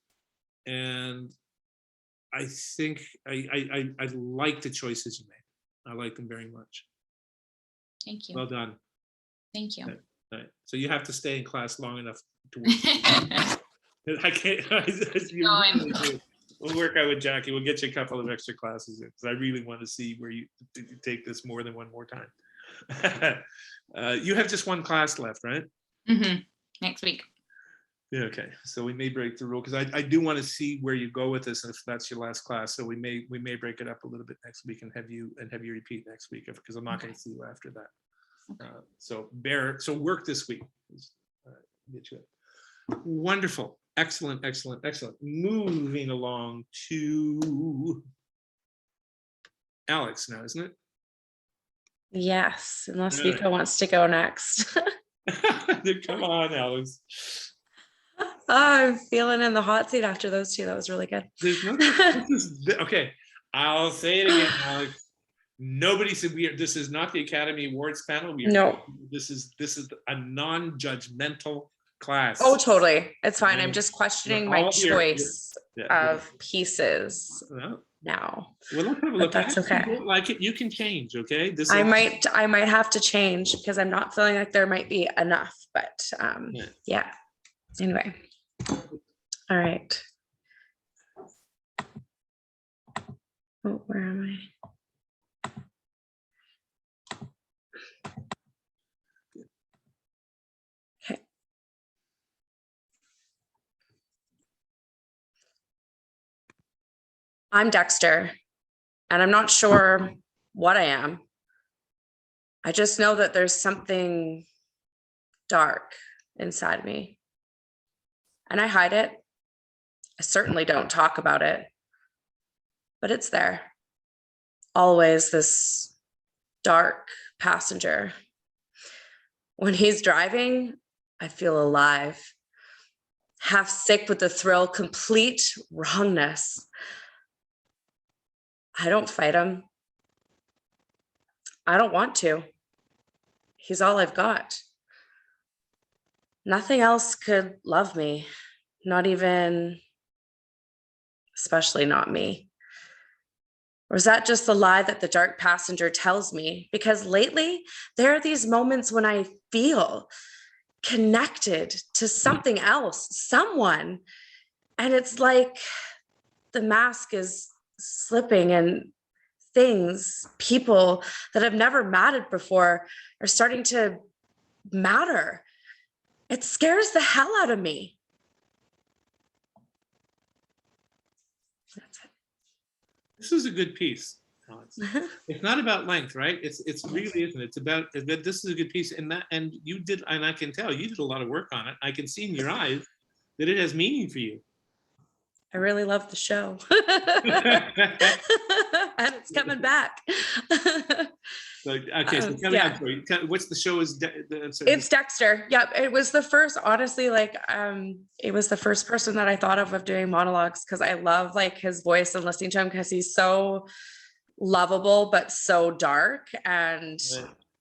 And I think I like the choices you made. I like them very much. Thank you. Well done. Thank you. All right. So you have to stay in class long enough to work. I can't. You really do. We'll work out with Jackie. We'll get you a couple of extra classes in, because I really want to see where you take this more than one more time. You have just one class left, right? Next week. Yeah. Okay. So we may break the rule, because I do want to see where you go with this, and if that's your last class. So we may break it up a little bit next week and have you repeat next week, because I'm not going to see you after that. Okay. So work this week. Get you it. Wonderful. Excellent. Moving along to Alex now, isn't it? Yes, unless Vika wants to go next. Come on, Alex. I'm feeling in the hot seat after those two. That was really good. There's no, okay, I'll say it again, Alex. Nobody said this is not the Academy Awards panel. No. This is a non-judgmental class. Oh, totally. It's fine. I'm And just questioning we're my all here. choice Yeah. of pieces Well, now. let's have a look. that's If you okay. don't like it, you can change. Okay. I might have to change because I'm not feeling like there might be enough, but yeah. Anyway. All right. Oh, where am I? Okay. I'm Dexter, and I'm not sure what I am. I just know that there's something dark inside me, and I hide it. I certainly don't talk about it, but it's there. Always this dark passenger. When he's driving, I feel alive, half sick with the thrill, complete wrongness. I don't fight him. I don't want to. He's all I've got. Nothing else could love me, not even, especially not me. Or is that just the lie that the dark passenger tells me? Because lately, there are these moments when I feel connected to something else, someone, and it's like the mask is slipping and things, people that have never mattered before are starting to matter. It scares the hell out of me. That's it. This is a good piece, Alex. It's not about length, right? It's really isn't. It's about that. This is a good piece, and you did, and I can tell you did a lot of work on it. I can see in your eyes that it has meaning for you. I really love the show. And it's coming back. So, okay, so tell me, I'm sorry, what's the show is? It's Dexter. Yep. It was the first, honestly, like, it was the first person that I thought of doing monologues, because I love like his voice and listening to him, because he's so lovable, but so dark. And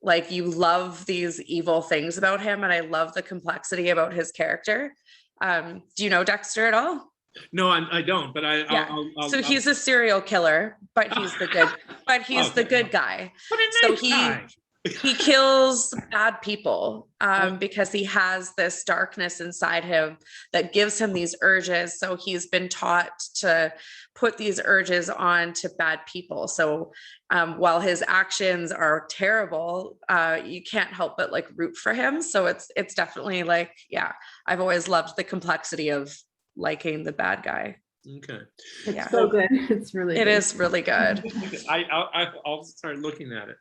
like, you love these evil things about him. And I love the complexity about his character. Do you know Dexter at all? No, I don't, but Yeah. So he's a serial killer, but he's the good, but he's the good guy. What a So nice guy. he kills bad people because he has this darkness inside him that gives him these urges. So he's been taught to put these urges on to bad people. So while his actions are terrible, you can't help but like root for him. So it's definitely like, yeah, I've always loved the complexity of liking the bad guy. Okay. It's Yeah. so good. It's really It good. is really good. I'll start looking at it.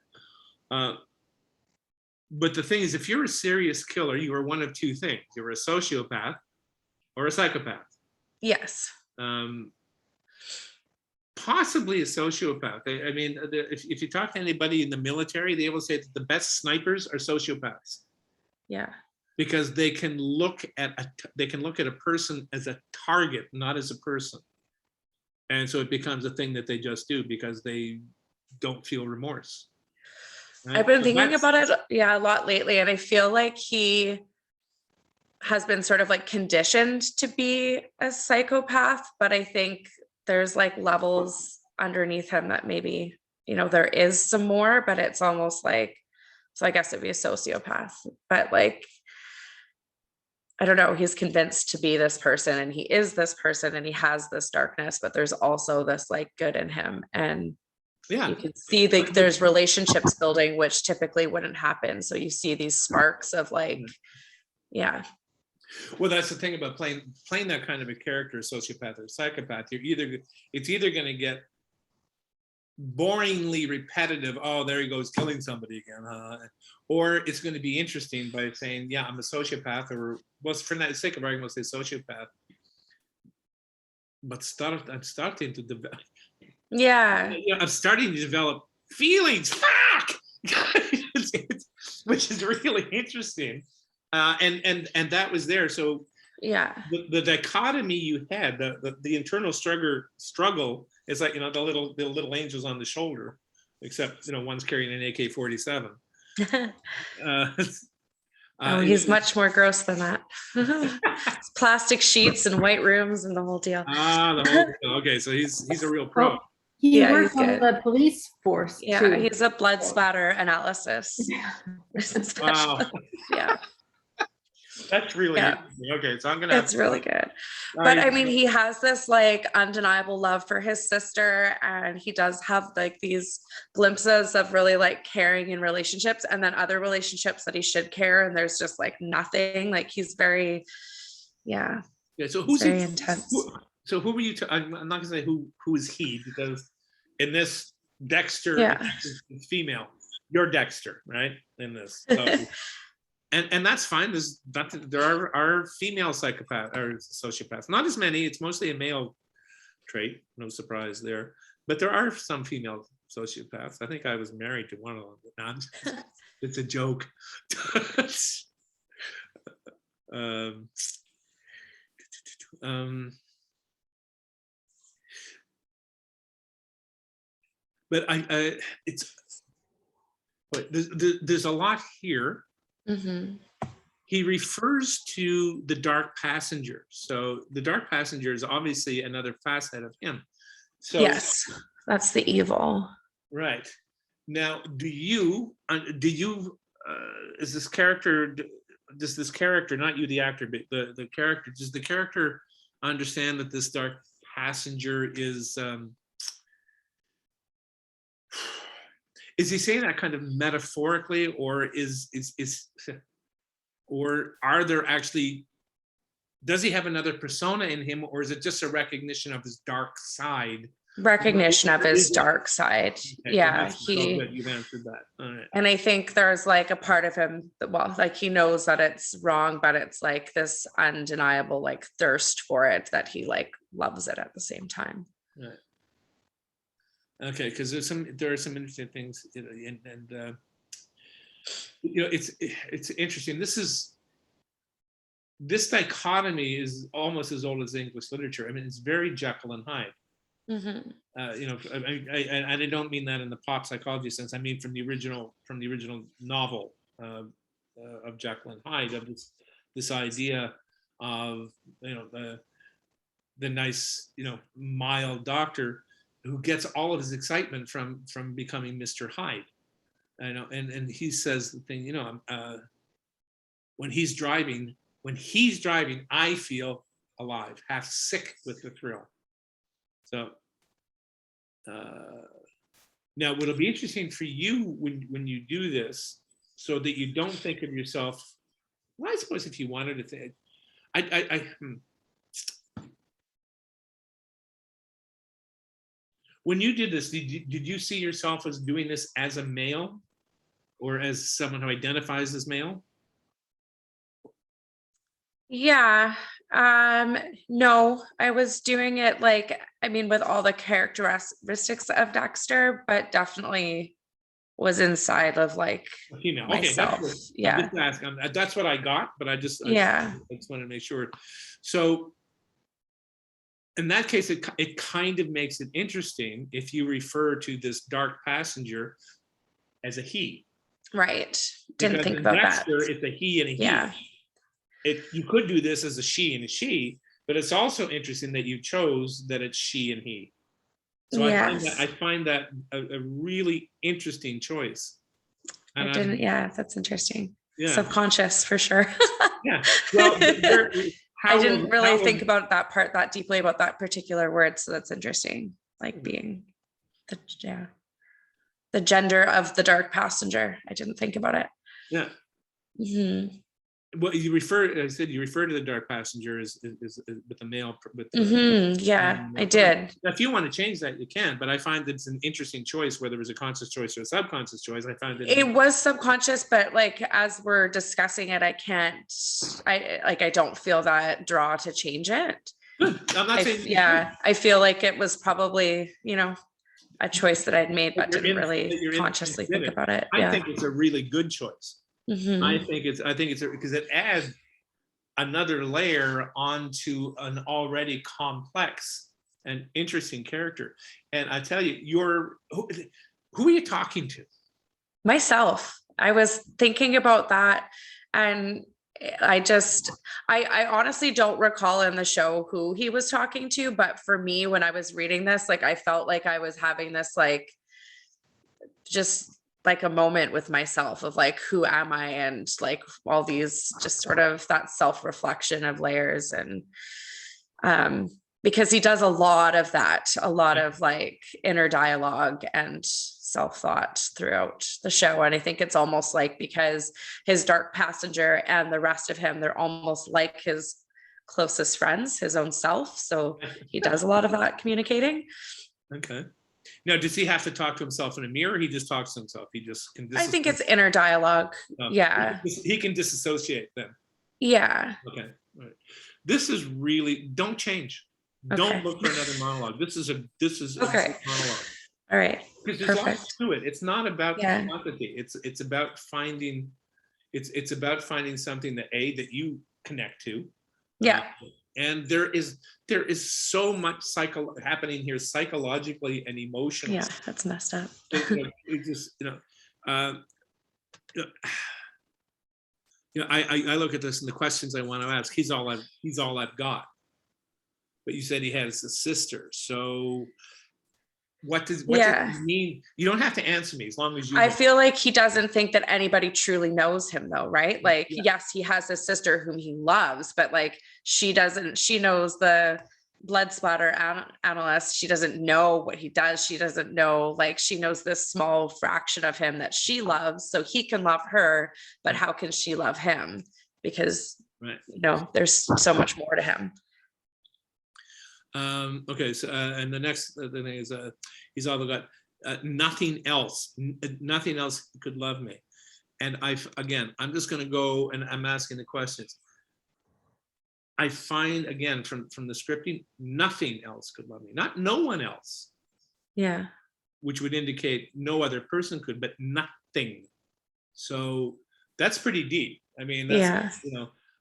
But the thing is, if you're a serious killer, you are one of two things. You're a sociopath or a psychopath. Yes. Possibly a sociopath. I mean, if you talk to anybody in the military, they will say that the best snipers are sociopaths Yeah. because they can look at a person as a target, not as a person. And so it becomes a thing that they just do because they don't feel remorse. Right? I've been So thinking that's- about it, yeah, a lot lately, and I feel like he has been sort of like conditioned to be a psychopath, but I think there's like levels underneath him that maybe, you know, there is some more, but it's almost like, so I guess it'd be a sociopath, but like, I don't know, he's convinced to be this person and he is this person and he has this darkness, but there's also this like good in him. And Yeah. you can see like there's relationships building, which typically wouldn't happen. So you see these sparks of like, yeah. Well, that's the thing about playing that kind of a character, sociopath or psychopath. It's either going to get boringly repetitive. Oh, there he goes killing somebody again, huh? Or it's going to be interesting by saying, yeah, I'm a sociopath, or was for the sake of argument, say sociopath. But I'm starting to develop. Yeah. I'm starting to develop feelings. Fuck, which is really interesting. And that was there. So Yeah. the dichotomy you had, the internal struggle is like, you know, the little angels on the shoulder, except, you know, one's carrying an AK-47. Oh, he's much more gross than that. It's plastic sheets and white rooms and the whole deal. Okay, so he's a real pro. Oh, he Yeah, works he's on good. the police force Yeah, too. he's a blood spatter analysis. Wow, Yeah, that's really Yeah. interesting. Okay, so I'm gonna. it's really good. But I mean, he has this like undeniable love for his sister, and he does have like these glimpses of really like caring in relationships, and then other relationships that he should care, and there's just like nothing. Like he's very, yeah, Yeah. So who's very he? intense. So who were you? I'm not gonna say who is he, because in this Dexter Yeah. is female. You're Dexter, right? In this. So, and that's fine. There are female psychopaths or sociopaths. Not as many. It's mostly a male trait. No surprise there. But there are some female sociopaths. I think I was married to one of them. But not, it's a joke. But there's a lot here. Mhm. He refers to the Dark Passenger. So the Dark Passenger is obviously another facet of him. So Yes, that's the evil. right now, is this character? Does this character, not you, the actor, but the character? Does the character understand that this Dark Passenger is? Is he saying that kind of metaphorically, or or are there actually? Does he have another persona in him, or is it just a recognition of his dark side? Recognition of his dark side. Okay, Yeah, so good. You've answered that. All right. and I think there's like a part of him that, well, like he knows that it's wrong, but it's like this undeniable like thirst for it that he like loves it at the same time. Right. Okay, because there are some interesting things, you know, and you know, it's interesting. This dichotomy is almost as old as English literature. I mean, it's very Jekyll and Hyde. Mhm. You know, I don't mean that in the pop psychology sense. I mean from the original novel of Jekyll and Hyde, of this idea of, you know, the nice, mild doctor who gets all of his excitement from becoming Mr. Hyde. I know, and he says the thing, when he's driving, I feel alive, half sick with the thrill. So now what'll be interesting for you when you do this, so that you don't think of yourself, well, I suppose if you wanted to think, when you did this, did you see yourself as doing this as a male or as someone who identifies as male? Yeah. No, I was doing it with all the characteristics of Dexter, but definitely was inside of Female. Okay, myself. that's good. Yeah. I'm just asking. That's what I got, but I just wanted to make sure. So in that case, it kind of makes it interesting if you refer to this dark passenger as a he. Right. Didn't Because think in about Dexter, that. it's a he and a he. Yeah. You could do this as a she and a she, but it's also interesting that you chose that it's she and he. So I find that a really interesting choice. And that's interesting. Yeah. Subconscious for sure. Yeah. Well, I didn't really think about that part that deeply about that particular word. So that's interesting. Being the gender of the dark passenger. I didn't think about it. Yeah. Mm-hmm. Well, you refer to the dark passenger as with the male. Yeah, I did. If you want to change that, you can. But I find that it's an interesting choice, whether it was a conscious choice or a subconscious choice. I found it was subconscious, but as we're discussing it, I don't feel that draw to change it. Good. I'm not saying. I feel like it was probably a choice that I'd made, but didn't really consciously think about it. I think it's a really good choice. Mm-hmm. I think it's because it adds another layer onto an already complex and interesting character. And I tell you, who are you talking to? Myself. I was thinking about that, and I honestly don't recall in the show who he was talking to, but for me, when I was reading this, I felt like I was having this just a moment with myself of who am I, and all these just sort of that self-reflection of layers. And because he does a lot of inner dialogue and self-thought throughout the show. And I think it's almost because his dark passenger and the rest of him, they're almost like his closest friends, his own self. So he does a lot of that communicating. Okay. Now, does he have to talk to himself in a mirror? Or he just talks to himself. He just can. I think it's inner dialogue. Yeah. He can disassociate then. Yeah. Okay. All right. This is really, don't change. Okay. Don't look for another monologue. This is okay. a monologue. All right. Because there's lots to it. It's not about quantity. It's about finding. It's about finding something that you connect to. Yeah. And there is so much happening here psychologically and emotionally. Yeah, that's messed up. It just I look at this and the questions I want to ask. He's all I've got. But you said he has a sister. So what does it mean? You don't have to answer me as long as you. I feel like he doesn't think that anybody truly knows him though, right? Yes, he has a sister whom he loves, but she doesn't. She knows the blood splatter analyst. She doesn't know what he does. She doesn't know, she knows this small fraction of him that she loves, so he can love her, but how can she love him? Because there's so much more to him. Okay, so and the next thing is he's all got nothing else could love me. And I'm just going to go and I'm asking the questions. I find again from the scripting, nothing else could love me, not no one else. Yeah. Which would indicate no other person could, but nothing. So that's pretty deep. I mean, that's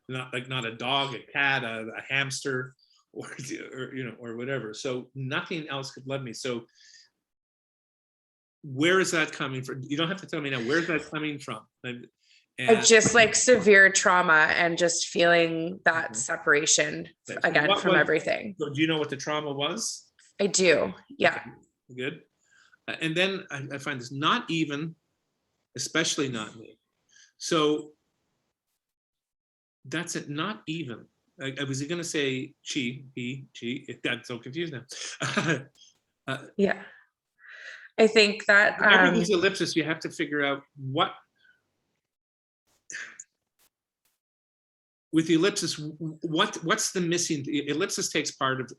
not a dog, a cat, a hamster. Or whatever. So nothing else could love me. So where is that coming from? You don't have to tell me now. Where's that coming from? And Just like severe trauma and just feeling that separation Okay. again What from was- everything. so do you know what the trauma was? I do. Yeah. Okay, good. And then I find this not even, especially not me. So that's it, not even. I was going to say she, he, she. It got so confused now. Yeah. I think that Whenever there's ellipsis, you have to figure out what. With the ellipsis, what's the missing? The ellipsis takes part of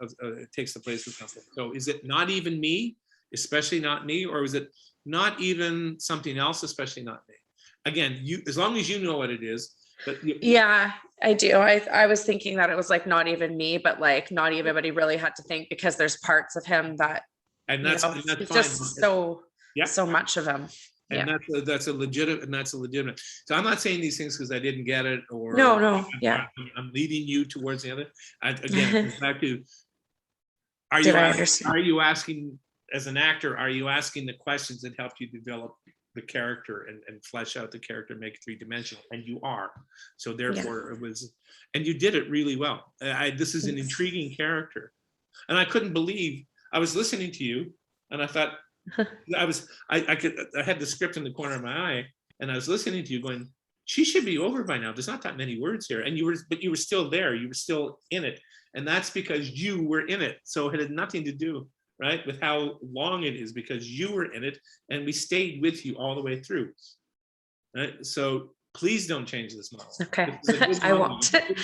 takes the place of something. So is it not even me, especially not me, or is it not even something else, especially not me? Again, you, as long as you know what it is. But yeah, I do. I was thinking that it was like not even me, but like not even, but he really had to think because there's parts of him that, and you that's, know, and that's it's fine. just so, Yeah. so much of him. And Yeah. that's a legitimate. So I'm not saying these things because I didn't get it or No, yeah. I'm leading you towards the other. Again, it comes back to, Did I understand? are you asking, as an actor, are you asking the questions that help you develop the character and flesh out the character, make it three-dimensional? And you are. So therefore it was, and you did it really well. This is an intriguing character. And I couldn't believe, I was listening to you and I thought, I had the script in the corner of my eye and I was listening to you going, she should be over by now. There's not that many words here. And but you were still there. You were still in it. And that's because you were in it. So it had nothing to do, right, with how long it is, because you were in it and we stayed with you all the way through. Right? So please don't change this model. Okay. This is a good I model. won't. And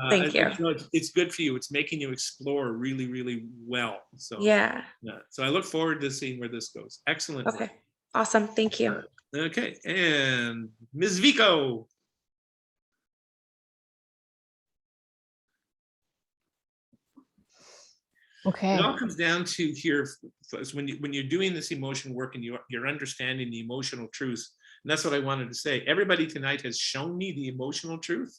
Thank you. it's good for you. It's making you explore really, really well. So Yeah. So I look forward to seeing where this goes. Excellent. Okay. Awesome. Thank you. Okay, and Ms. Vico. Okay. It all comes down to here, when you're doing this emotion work and you're understanding the emotional truth. And that's what I wanted to say. Everybody tonight has shown me the emotional truth.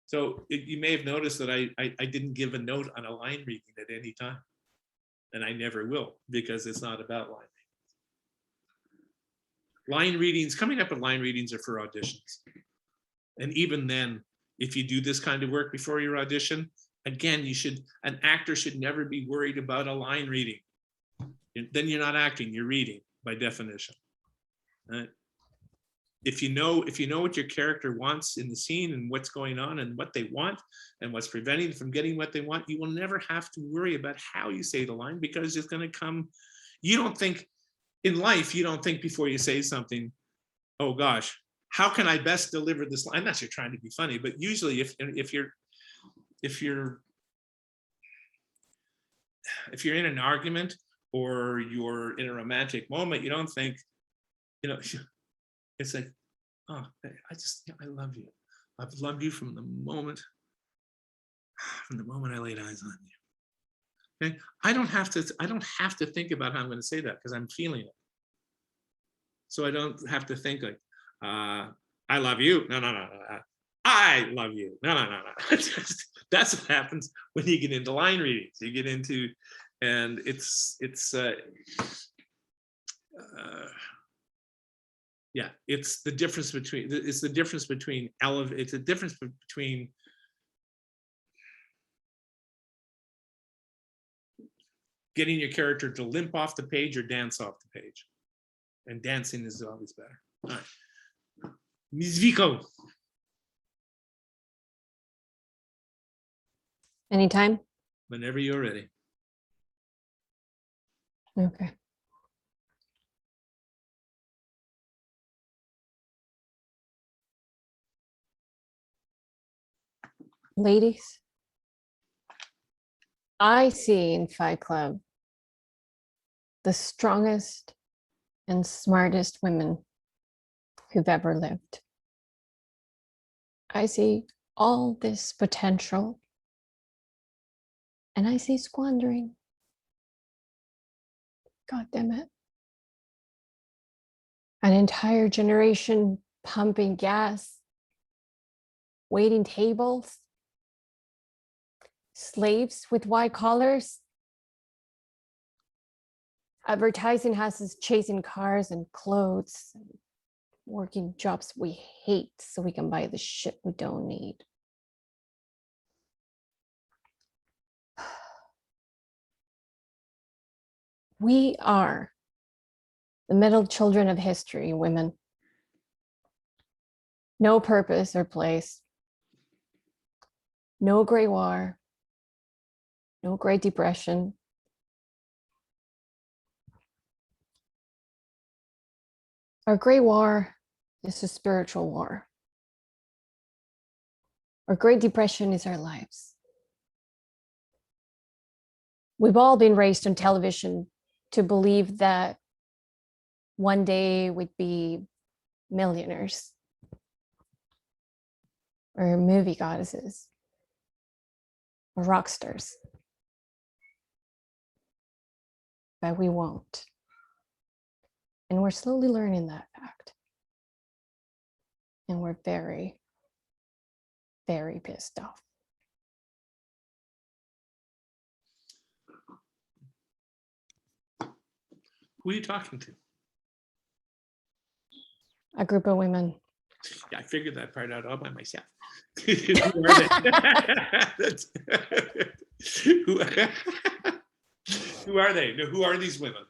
So you may have noticed that I didn't give a note on a line reading at any time. And I never will, because it's not about line readings. Line readings, coming up with line readings are for auditions. And even then, if you do this kind of work before your audition, again, an actor should never be worried about a line reading. Then you're not acting, you're reading by definition. Right? If you know what your character wants in the scene and what's going on and what they want and what's preventing them from getting what they want, you will never have to worry about how you say the line, because it's going to come. You don't think in life, you don't think before you say something, oh gosh, how can I best deliver this line? Unless you're trying to be funny, but usually if you're in an argument or you're in a romantic moment, you don't think, it's like, oh, I love you. I've loved you from the moment I laid eyes on you. Okay, I don't have to think about how I'm going to say that because I'm feeling it. So I don't have to think like, I love you. No. I love you. No. That's what happens when you get into line readings. You get into, and it's the difference between getting your character to limp off the page or dance off the page. And dancing is always better. All right. Ms. Vico. Anytime? Whenever you're ready. Okay. Ladies, I see in Fight Club the strongest and smartest women who've ever lived. I see all this potential, and I see squandering. God damn it. An entire generation pumping gas, waiting tables, slaves with white collars, advertising houses chasing cars and clothes, and working jobs we hate so we can buy the shit we don't need. We are the middle children of history, women. No purpose or place. No Great War. No Great Depression. Our Great War is a spiritual war. Our Great Depression is our lives. We've all been raised on television to believe that one day we'd be millionaires or movie goddesses or rock stars. But we won't. And we're slowly learning that fact. And we're very, very pissed off. Who are you talking to? A group of women. Yeah, I figured that part out all by myself. Who are they? who, who are they? No, who are these women?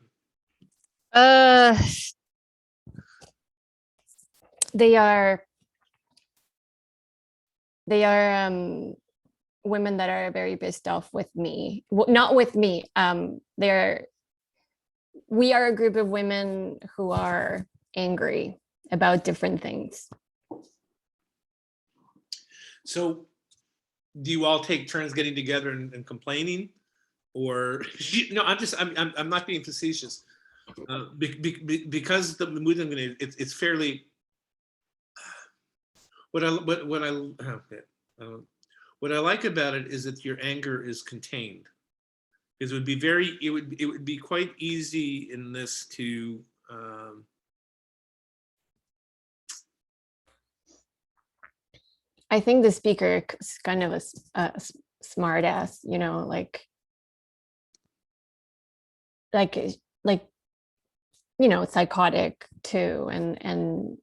They are women that are very pissed off with me. Well, not with me. We are a group of women who are angry about different things. So do you all take turns getting together and complaining, or no? I'm not being facetious, because the mood I'm gonna, it's fairly what I like about it is that your anger is contained. Because it would be quite easy in this to I think the speaker is kind of a smart ass, you know, like, you know, psychotic too. And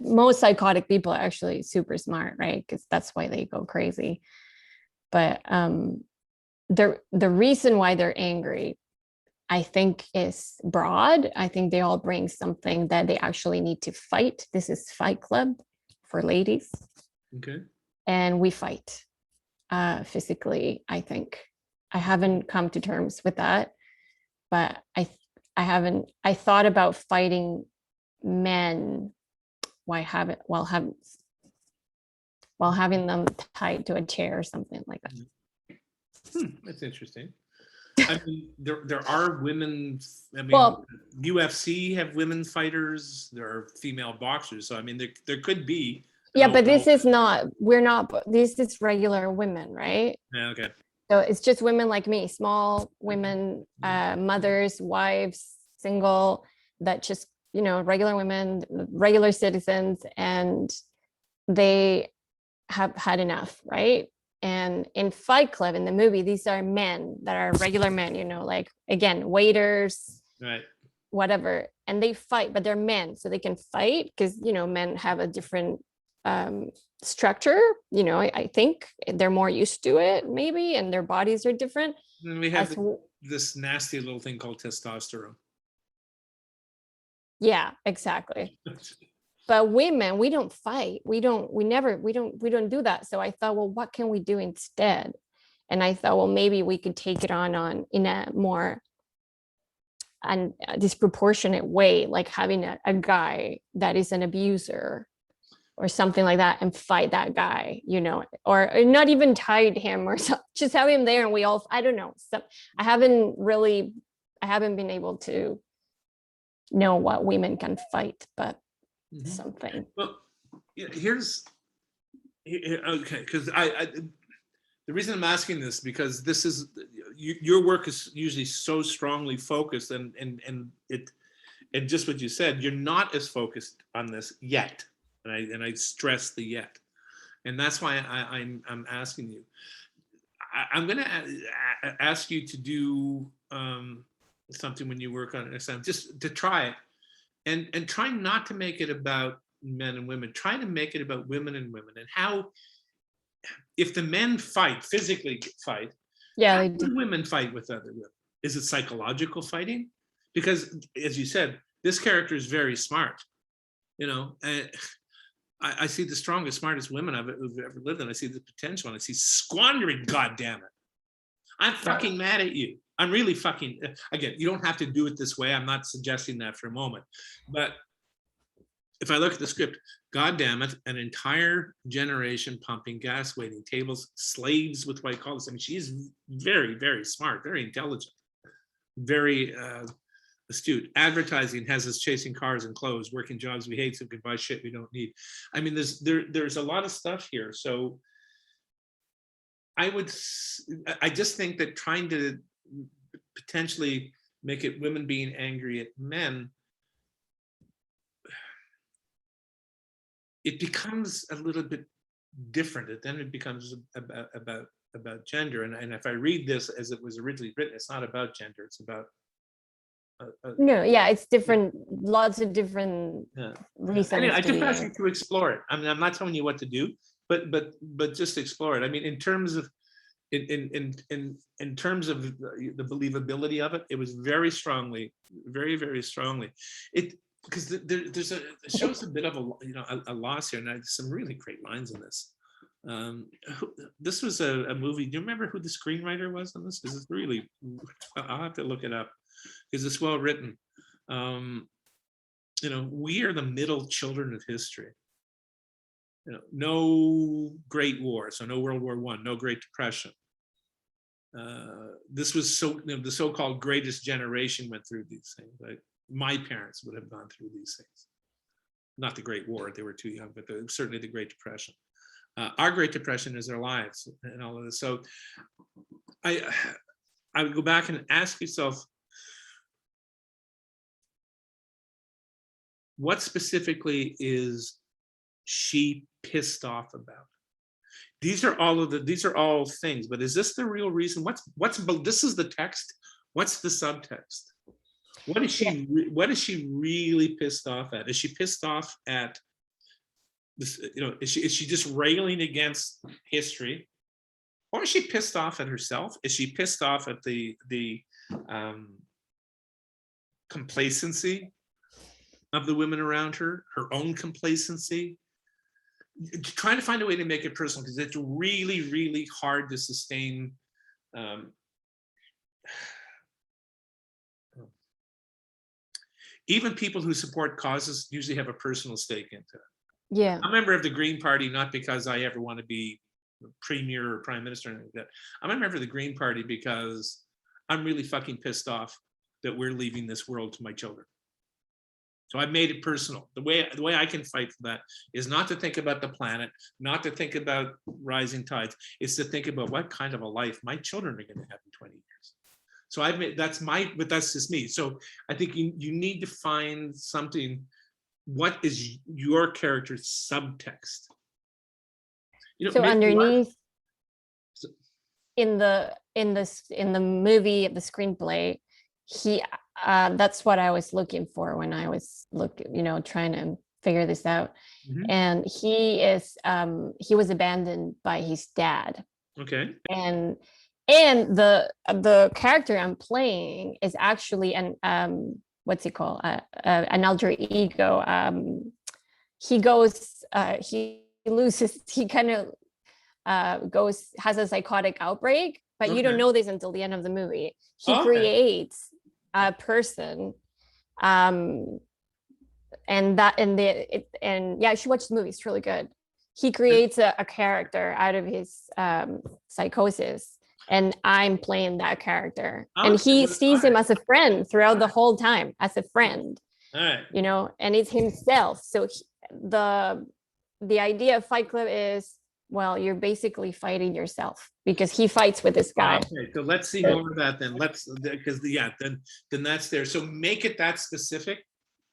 most psychotic people are actually super smart, right? Because that's why they go crazy. But the reason why they're angry, I think, is broad. I think they all bring something that they actually need to fight. This is Fight Club for ladies. okay. And we fight physically, I think. I haven't come to terms with that, but I thought about fighting men while having them tied to a chair or something like that. That's interesting. I mean, there are women. I mean, Well, UFC have women fighters. There are female boxers. So I mean, there could be. yeah, but this is not. This is regular women, right? Yeah, okay. So it's just women like me, small women, mothers, wives, single, that just, you know, regular women, regular citizens, and they have had enough, right? And in Fight Club, in the movie, these are men that are regular men, you know, like, again, waiters, Right. whatever, and they fight, but they're men, so they can fight because, you know, men have a different structure, you know. I think they're more used to it, maybe, and their bodies are different. And we have As this nasty little thing called testosterone. yeah, exactly. But women, we don't fight. We don't do that. So I thought, well, what can we do instead? And I thought, well, maybe we could take it on in a more disproportionate way, like having a guy that is an abuser or something like that, and fight that guy, you know, or not even tied him or so, just have him there and we all, I don't know. So I haven't been able to know what women can fight, but something. Well, here's okay, because I the reason I'm asking this, because this is your work is usually so strongly focused, and just what you said, you're not as focused on this yet, and I stress the yet, and that's why I'm asking you. I'm going to ask you to do something when you work on it next time, just to try it. And try not to make it about men and women, trying to make it about women and women, and how if the men fight, physically fight, Yeah, how they do do. women fight with other women? Is it psychological fighting? Because, as you said, this character is very smart. You know, and I see the strongest, smartest women who've ever lived, and I see the potential, and I see squandering. God damn it! I'm fucking mad at you. I'm really fucking. Again, you don't have to do it this way. I'm not suggesting that for a moment, but if I look at the script, God damn it, an entire generation pumping gas, waiting tables, slaves with white collars. I mean, she's very, very smart, very intelligent, very astute. Advertising has us chasing cars and clothes, working jobs we hate so we can buy shit we don't need. I mean, there's a lot of stuff here. So I just think that trying to potentially make it women being angry at men, it becomes a little bit different. And then it becomes about gender. And if I read this as it was originally written, it's not about gender. It's about No, yeah, it's different. Lots of different yeah. reasons. Anyway, I to just be ask you to explore it. I mean, I'm not telling you what to do, but just explore it. I mean, in terms of in terms of the believability of it, it was very strongly, very, very strongly. It because there's it shows a bit of a loss here, and there's some really great lines in this. This was a movie. Do you remember who the screenwriter was on this? Because it's really, I'll have to look it up because it's well written. We are the middle children of history. No Great War, so no World War I, no Great Depression. This was the so-called greatest generation went through these things. Right? My parents would have gone through these things. Not the Great War, they were too young, but certainly the Great Depression. Our Great Depression is our lives and all of this. So I would go back and ask yourself, what specifically is she pissed off about? These are all things, but is this the real reason? This is the text. What's the subtext? What is she really pissed off at? Is she pissed off at this? Is she just railing against history, or is she pissed off at herself? Is she pissed off at the complacency of the women around her own complacency? Trying to find a way to make it personal, because it's really, really hard to sustain. Even people who support causes usually have a personal stake into it. Yeah. I'm a member of the Green Party, not because I ever want to be premier or prime minister or anything like that. I'm a member of the Green Party because I'm really fucking pissed off that we're leaving this world to my children. So I've made it personal. The way I can fight for that is not to think about the planet, not to think about rising tides. It's to think about what kind of a life my children are going to have in 20 years. So but that's just me. So I think you need to find something. What is your character's subtext? So underneath in the movie, the screenplay, that's what I was looking for when I was trying to figure this out. Mhm. And he was abandoned by his dad. Okay. And the character I'm playing is actually an what's it called? An alter ego. He kind of has a psychotic outbreak, but you don't Okay. know this until the end of the movie. He Okay. creates a person, and you should watch the movie. It's really good. He creates a character out of his psychosis, and I'm playing that character. And Okay, he well, sees him alright. as a friend throughout the whole time, as a friend, All right. and it's himself. So the idea of Fight Club is, well, you're basically fighting yourself, because he fights with this guy. Okay, so let's see more of that then. Then that's there. So make it that specific,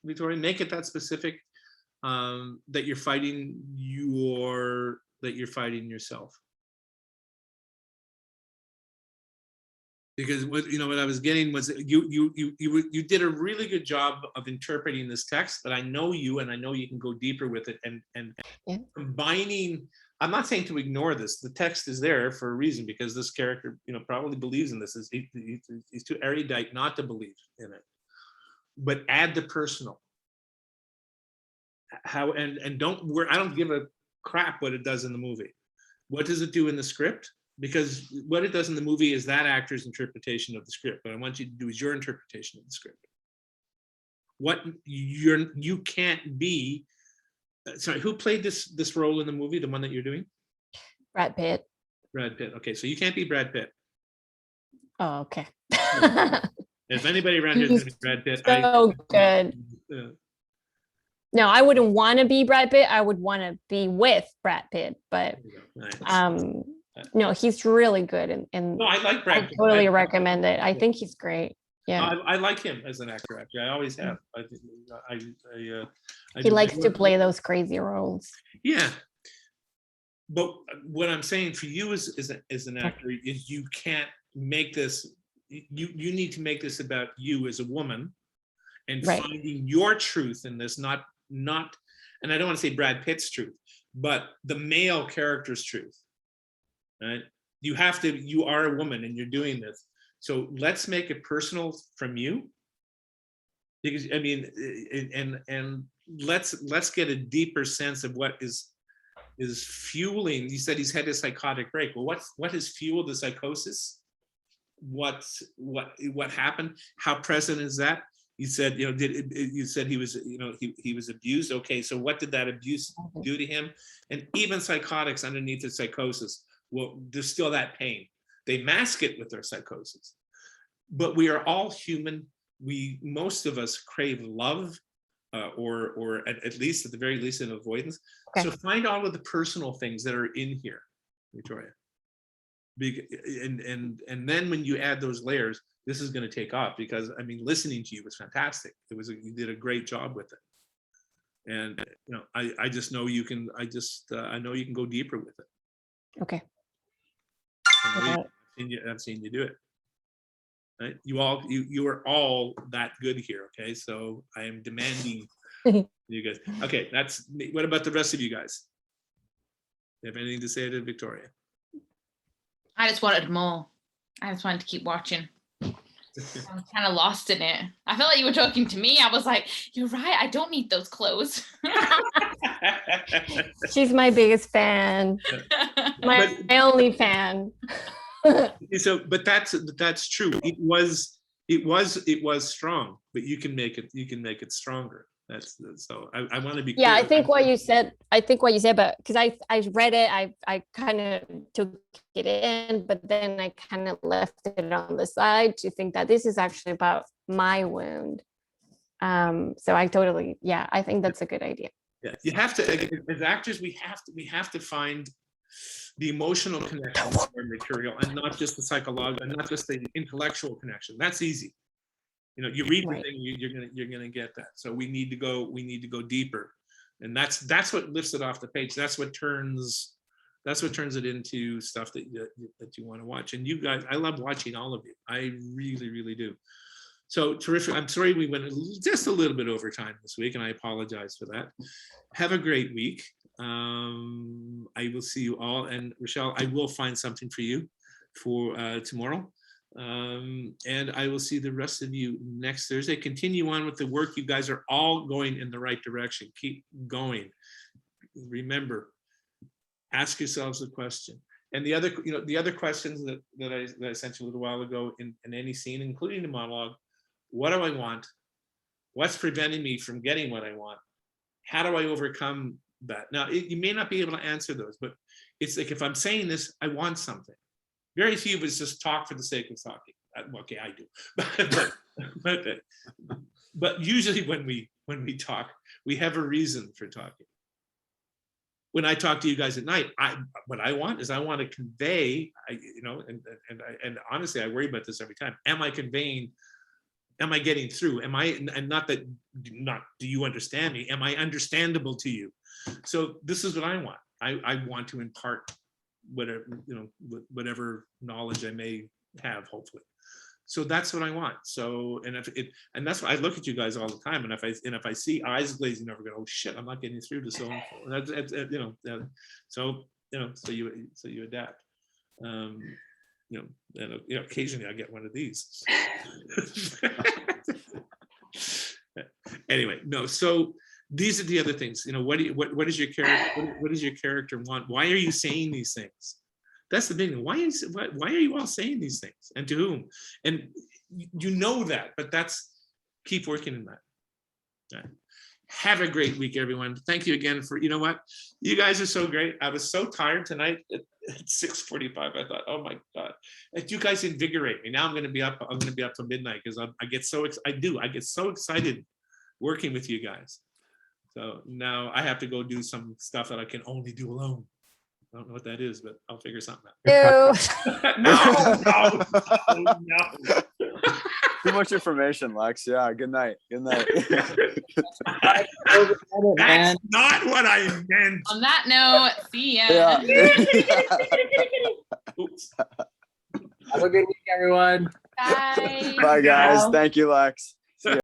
Victoria. Make it that specific, that you're fighting yourself. Because what I was getting was that you did a really good job of interpreting this text, but I know you, and I know you can go deeper with it and Yeah. combining. I'm not saying to ignore this. The text is there for a reason, because this character, probably believes in this. He's too erudite not to believe in it. But add the personal. How and don't worry. I don't give a crap what it does in the movie. What does it do in the script? Because what it does in the movie is that actor's interpretation of the script. What I want you to do is your interpretation of the script. What you can't be. Sorry, who played this role in the movie? The one that you're doing? Brad Pitt. Brad Pitt. Okay, so you can't be Brad Pitt. Oh, okay. If anybody around here is going to be Brad Pitt, So good. No, I wouldn't want to be Brad Pitt. I would want to be with Brad Pitt, but no, he's really good, and No, I like Brad I Pitt. totally recommend it. I think he's great. Yeah, I like him as an actor. Actually, I always have. I he do likes good to work. play those crazy roles. Yeah, but what I'm saying for you as an actor is you can't make this. You need to make this about you as a woman, and Right. finding your truth in this, not. And I don't want to say Brad Pitt's truth, but the male character's truth. Right? You are a woman and you're doing this. So let's make it personal from you. Because I mean, and let's get a deeper sense of what is fueling. You said he's had a psychotic break. Well, what has fueled the psychosis? What happened? How present is that? You said, you said he was, he was abused. Okay, so what did that abuse do to him? And even psychotics underneath the psychosis, well, there's still that pain. They mask it with their psychosis. But we are all human. Most of us crave love, or at least, at the very least, an avoidance. Okay. So find all of the personal things that are in here, Victoria. And then when you add those layers, this is going to take off, because I mean, listening to you was fantastic. You did a great job with it. And I just know you can. I know you can go deeper with it. Okay. I've seen you do it. Right? You are all that good here. Okay, so I am demanding you guys. Okay, that's me. What about the rest of you guys? You have anything to say to Victoria? I just wanted more. I just wanted to keep watching. I was kind of lost in it. I felt like you were talking to me. I was like, you're right. I don't need those clothes. She's my biggest fan. My only fan. So, but that's true. It was strong, but you can make it stronger. That's so I want to be clear. I think what you said, but because I read it, I kind of took it in, but then I kind of left it on the side to think that this is actually about my wound. So I totally, I think that's a good idea. Yeah, you have to, as actors, we have to find the emotional connection to our material, and not just the psychological, and not just the intellectual connection. That's easy. You read the thing, you're gonna get that. So we need to go deeper, and that's what lifts it off the page. That's what turns it into stuff that you want to watch. And you guys, I love watching all of you. I really, really do. So terrific. I'm sorry we went just a little bit over time this week, and I apologize for that. Have a great week. I will see you all, and Rochelle, I will find something for you for tomorrow. And I will see the rest of you next Thursday. Continue on with the work. You guys are all going in the right direction. Keep going. Remember, ask yourselves a question. And the other questions that I sent you a little while ago in any scene, including the monologue: what do I want? What's preventing me from getting what I want? How do I overcome that? Now, you may not be able to answer those, but it's like, if I'm saying this, I want something. Very few of us just talk for the sake of talking. Okay, I do. But usually when we talk, we have a reason for talking. When I talk to you guys at night, what I want to convey, and honestly, I worry about this every time. Am I getting through? Do you understand me? Am I understandable to you? So this is what I want. I want to impart whatever knowledge I may have, hopefully. So that's what I want. So, and that's why I look at you guys all the time. And if I see eyes glazing over, go, oh shit, I'm not getting through to so and so. So you adapt. Occasionally I get one of these. Anyway, no. So these are the other things. What does your character? What does your character want? Why are you saying these things? That's the thing. Why are you all saying these things, and to whom? And that, but keep working in that. Right. Have a great week, everyone. Thank you again for, you guys are so great. I was so tired tonight at 6:45. I thought, oh my God, you guys invigorate me. Now I'm going to be up till midnight because I get so excited working with you guys. So now I have to go do some stuff that I can only do alone. I don't know what that is, but I'll figure something out. No. Too much information, Lex. Yeah, good night. Good night. That's not what I meant. On that note, see ya. Yeah. Oops. Have a good week, everyone. Bye. Bye, guys. Thank you, Lex.